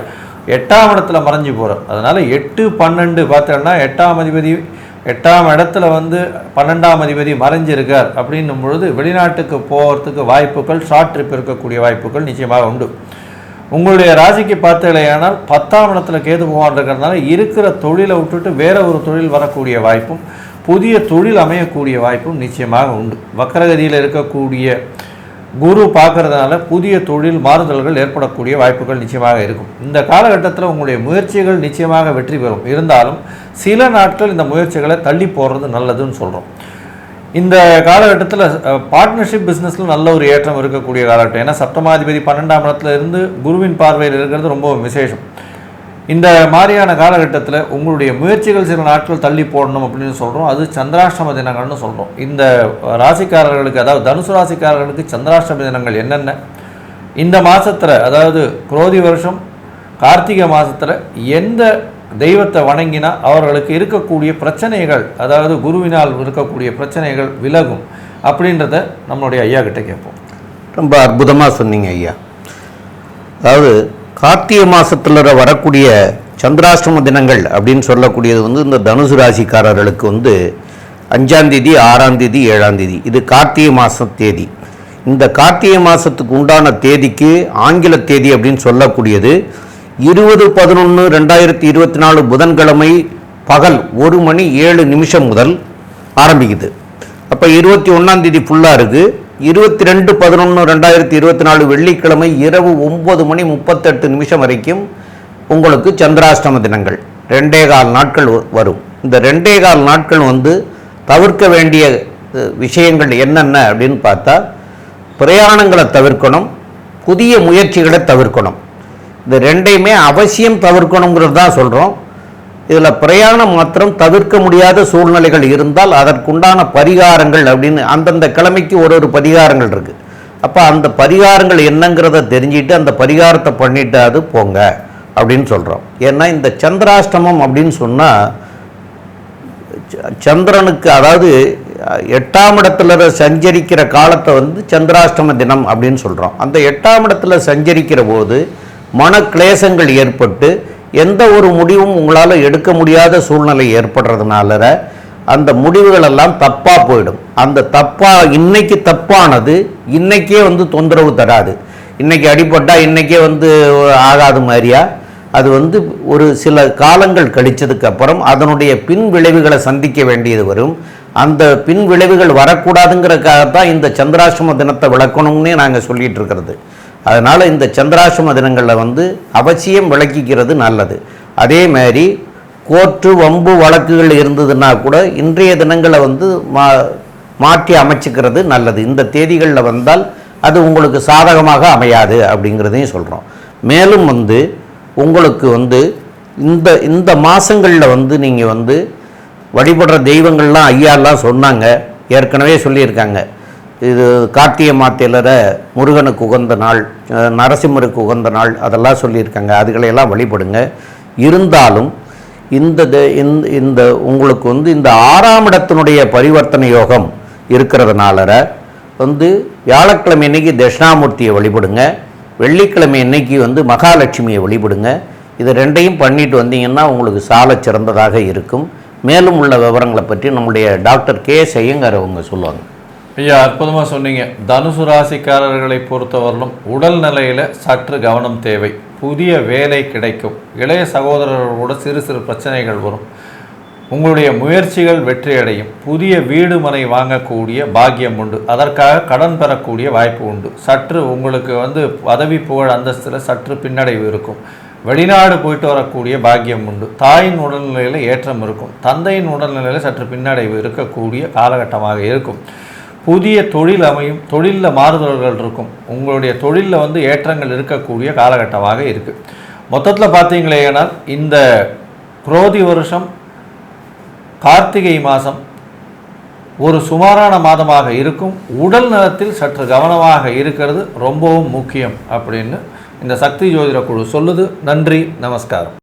8ஆம் இடத்துல மறைஞ்சு போகிறார். அதனால் 8-12 பார்த்தோன்னா 8ஆம் அதிபதி 8ஆம் இடத்துல 12ஆம் அதிபதி மறைஞ்சிருக்கார் அப்படின்னும் பொழுது வெளிநாட்டுக்கு போகிறதுக்கு வாய்ப்புகள், ஷார்ட் ட்ரிப் இருக்கக்கூடிய வாய்ப்புகள் நிச்சயமாக உண்டு. உங்களுடைய ராசிக்கு பார்த்தலையானால் 10ஆம் இடத்துல கேது பகவான் இருக்கிறதுனால இருக்கிற தொழிலை விட்டுட்டு வேற ஒரு தொழில் வரக்கூடிய வாய்ப்பும், புதிய தொழில் அமையக்கூடிய வாய்ப்பும் நிச்சயமாக உண்டு. வக்கரகதியில் இருக்கக்கூடிய குரு பார்க்கறதுனால புதிய தொழில் மாறுதல்கள் ஏற்படக்கூடிய வாய்ப்புகள் நிச்சயமாக இருக்கும். இந்த காலகட்டத்தில் உங்களுடைய முயற்சிகள் நிச்சயமாக வெற்றி பெறும். இருந்தாலும் சில நாட்கள் இந்த முயற்சிகளை தள்ளி போடுறது நல்லதுன்னு சொல்கிறோம். இந்த காலகட்டத்தில் பார்ட்னர்ஷிப் பிஸ்னஸில் நல்ல ஒரு ஏற்றம் இருக்கக்கூடிய காலகட்டம். ஏன்னா சப்தமாதிபதி 12ஆம் இடத்துல இருந்து குருவின் பார்வையில் இருக்கிறது ரொம்ப விசேஷம். இந்த மாதிரியான காலகட்டத்தில் உங்களுடைய முயற்சிகள் சில நாட்கள் தள்ளி போடணும் அப்படின்னு சொல்கிறோம். அது சந்திராஷ்டம தினங்கள்னு சொல்கிறோம். இந்த ராசிக்காரர்களுக்கு, அதாவது தனுசு ராசிக்காரர்களுக்கு சந்திராஷ்டம தினங்கள் என்னென்ன, இந்த மாதத்தில் அதாவது குரோதி வருஷம் கார்த்திகை மாதத்தில் எந்த தெய்வத்தை வணங்கினா அவர்களுக்கு இருக்கக்கூடிய பிரச்சனைகள், அதாவது குருவினால் இருக்கக்கூடிய பிரச்சனைகள் விலகும் அப்படின்றத நம்மளுடைய ஐயா கிட்ட கேட்போம். ரொம்ப அற்புதமாக சொன்னீங்க ஐயா. அதாவது கார்த்திகை மாதத்தில் வரக்கூடிய சந்திராஷ்டம தினங்கள் அப்படின்னு சொல்லக்கூடியது வந்து இந்த தனுசு ராசிக்காரர்களுக்கு வந்து 5ஆம் தேதி 6ஆம் தேதி 7ஆம் தேதி இது கார்த்திகை மாத தேதி. இந்த கார்த்திகை மாதத்துக்கு உண்டான தேதிக்கு ஆங்கில தேதி அப்படின்னு சொல்லக்கூடியது 20/11/2024 புதன்கிழமை பகல் 1:07 முதல் ஆரம்பிக்குது. அப்போ 21ஆம் தேதி ஃபுல்லாக இருக்குது. 22/11/2024 வெள்ளிக்கிழமை இரவு 9:38 வரைக்கும் உங்களுக்கு சந்திராஷ்டம தினங்கள் 2.25 நாட்கள் வரும். இந்த 2.25 நாட்கள் வந்து தவிர்க்க வேண்டிய விஷயங்கள் என்னென்ன அப்படின்னு பார்த்தா, பிரயாணங்களை தவிர்க்கணும், புதிய முயற்சிகளை தவிர்க்கணும். இந்த ரெண்டையுமே அவசியம் தவிர்க்கணுங்கிறது தான் சொல்கிறோம். இதில் பிரயாணம் மாத்திரம் தவிர்க்க முடியாத சூழ்நிலைகள் இருந்தால் அதற்குண்டான பரிகாரங்கள் அப்படின்னு அந்தந்த கிழமைக்கு ஒரு பரிகாரங்கள் இருக்குது. அப்போ அந்த பரிகாரங்கள் என்னங்கிறத தெரிஞ்சுட்டு அந்த பரிகாரத்தை பண்ணிட்டு அது போங்க அப்படின்னு சொல்கிறோம். ஏன்னா இந்த சந்திராஷ்டமம் அப்படின்னு சொன்னால் சந்திரனுக்கு, அதாவது 8ஆம் இடத்துல சஞ்சரிக்கிற காலத்தை வந்து சந்திராஷ்டம தினம் அப்படின்னு சொல்கிறோம். அந்த 8ஆம் இடத்துல சஞ்சரிக்கிற போது மன கிளேசங்கள் ஏற்பட்டு எந்த ஒரு முடிவும் உங்களால் எடுக்க முடியாத சூழ்நிலை ஏற்படுறதுனால அந்த முடிவுகளெல்லாம் தப்பாக போயிடும். அந்த இன்னைக்கு தப்பானது இன்னைக்கே வந்து தொந்தரவு தராது. இன்னைக்கு அடிபட்டால் இன்னைக்கே வந்து ஆகாது மாதிரியா அது வந்து ஒரு சில காலங்கள் கழிச்சதுக்கு அப்புறம் அதனுடைய பின் விளைவுகளை சந்திக்க வேண்டியது வரும். அந்த பின் விளைவுகள் வரக்கூடாதுங்கிறதுக்காகத்தான் இந்த சந்திராஷ்டம தினத்தை விளக்கணும்னே நாங்கள் சொல்லிட்டு இருக்கிறது. அதனால் இந்த சந்திராஷ்டம தினங்களில் வந்து அவசியம் விளக்கிக்கிறது நல்லது. அதே மாதிரி கோர்ட்டு வம்பு வழக்குகள் இருந்ததுன்னா கூட இன்றைய தினங்களை வந்து மாற்றி அமைச்சிக்கிறது நல்லது. இந்த தேதிகளில் வந்தால் அது உங்களுக்கு சாதகமாக அமையாது அப்படிங்கிறதையும் சொல்கிறோம். மேலும் வந்து உங்களுக்கு வந்து இந்த மாதங்களில் வந்து நீங்கள் வந்து வழிபடுற தெய்வங்கள்லாம் ஐயாலாம் சொன்னாங்க, ஏற்கனவே சொல்லியிருக்காங்க. இது கார்த்திகை மாதத்தில் முருகனுக்கு உகந்த நாள், நரசிம்மருக்கு உகந்த நாள், அதெல்லாம் சொல்லியிருக்காங்க. அதுகளையெல்லாம் வழிபடுங்க. இருந்தாலும் இந்த உங்களுக்கு வந்து இந்த 6ஆம் இடத்தினுடைய பரிவர்த்தனை யோகம் இருக்கிறதுனால வந்து வியாழக்கிழமை அன்னைக்கு தட்சிணாமூர்த்தியை வழிபடுங்க, வெள்ளிக்கிழமை அன்னைக்கு வந்து மகாலட்சுமியை வழிபடுங்க. இது ரெண்டையும் பண்ணிட்டு வந்தீங்கன்னா உங்களுக்கு சால சிறந்ததாக இருக்கும். மேலும் உள்ள விவரங்களை பற்றி நம்முடைய டாக்டர் கே ஐயங்கார் அவங்க சொல்லுவாங்க. ஐயா, அற்புதமாக சொன்னீங்க. தனுசு ராசிக்காரர்களை பொறுத்தவரையிலும் உடல் நிலையில் சற்று கவனம் தேவை. புதிய வேலை கிடைக்கும். இளைய சகோதரர்களோட சிறு சிறு பிரச்சனைகள் வரும். உங்களுடைய முயற்சிகள் வெற்றியடையும். புதிய வீடு மனை வாங்கக்கூடிய பாக்கியம் உண்டு. அதற்காக கடன் பெறக்கூடிய வாய்ப்பு உண்டு. சற்று உங்களுக்கு வந்து பதவி புகழ் அந்தஸ்தில் சற்று பின்னடைவு இருக்கும். வெளிநாடு போயிட்டு வரக்கூடிய பாக்கியம் உண்டு. தாயின் உடல்நிலையில் ஏற்றம் இருக்கும். தந்தையின் உடல்நிலையில் சற்று பின்னடைவு இருக்கக்கூடிய காலகட்டமாக இருக்கும். புதிய தொழில் அமையும். தொழிலில் மாறுதல்கள் இருக்கும். உங்களுடைய தொழிலில் வந்து ஏற்றங்கள் இருக்கக்கூடிய காலகட்டமாக இருக்குது. மொத்தத்தில் பார்த்தீங்களேனால் இந்த குரோதி வருஷம் கார்த்திகை மாதம் ஒரு சுமாரான மாதமாக இருக்கும். உடல் நலத்தில் சற்று கவனமாக இருக்கிறது ரொம்பவும் முக்கியம் அப்படின்னு இந்த சக்தி ஜோதிட குழு சொல்லுது. நன்றி, நமஸ்காரம்.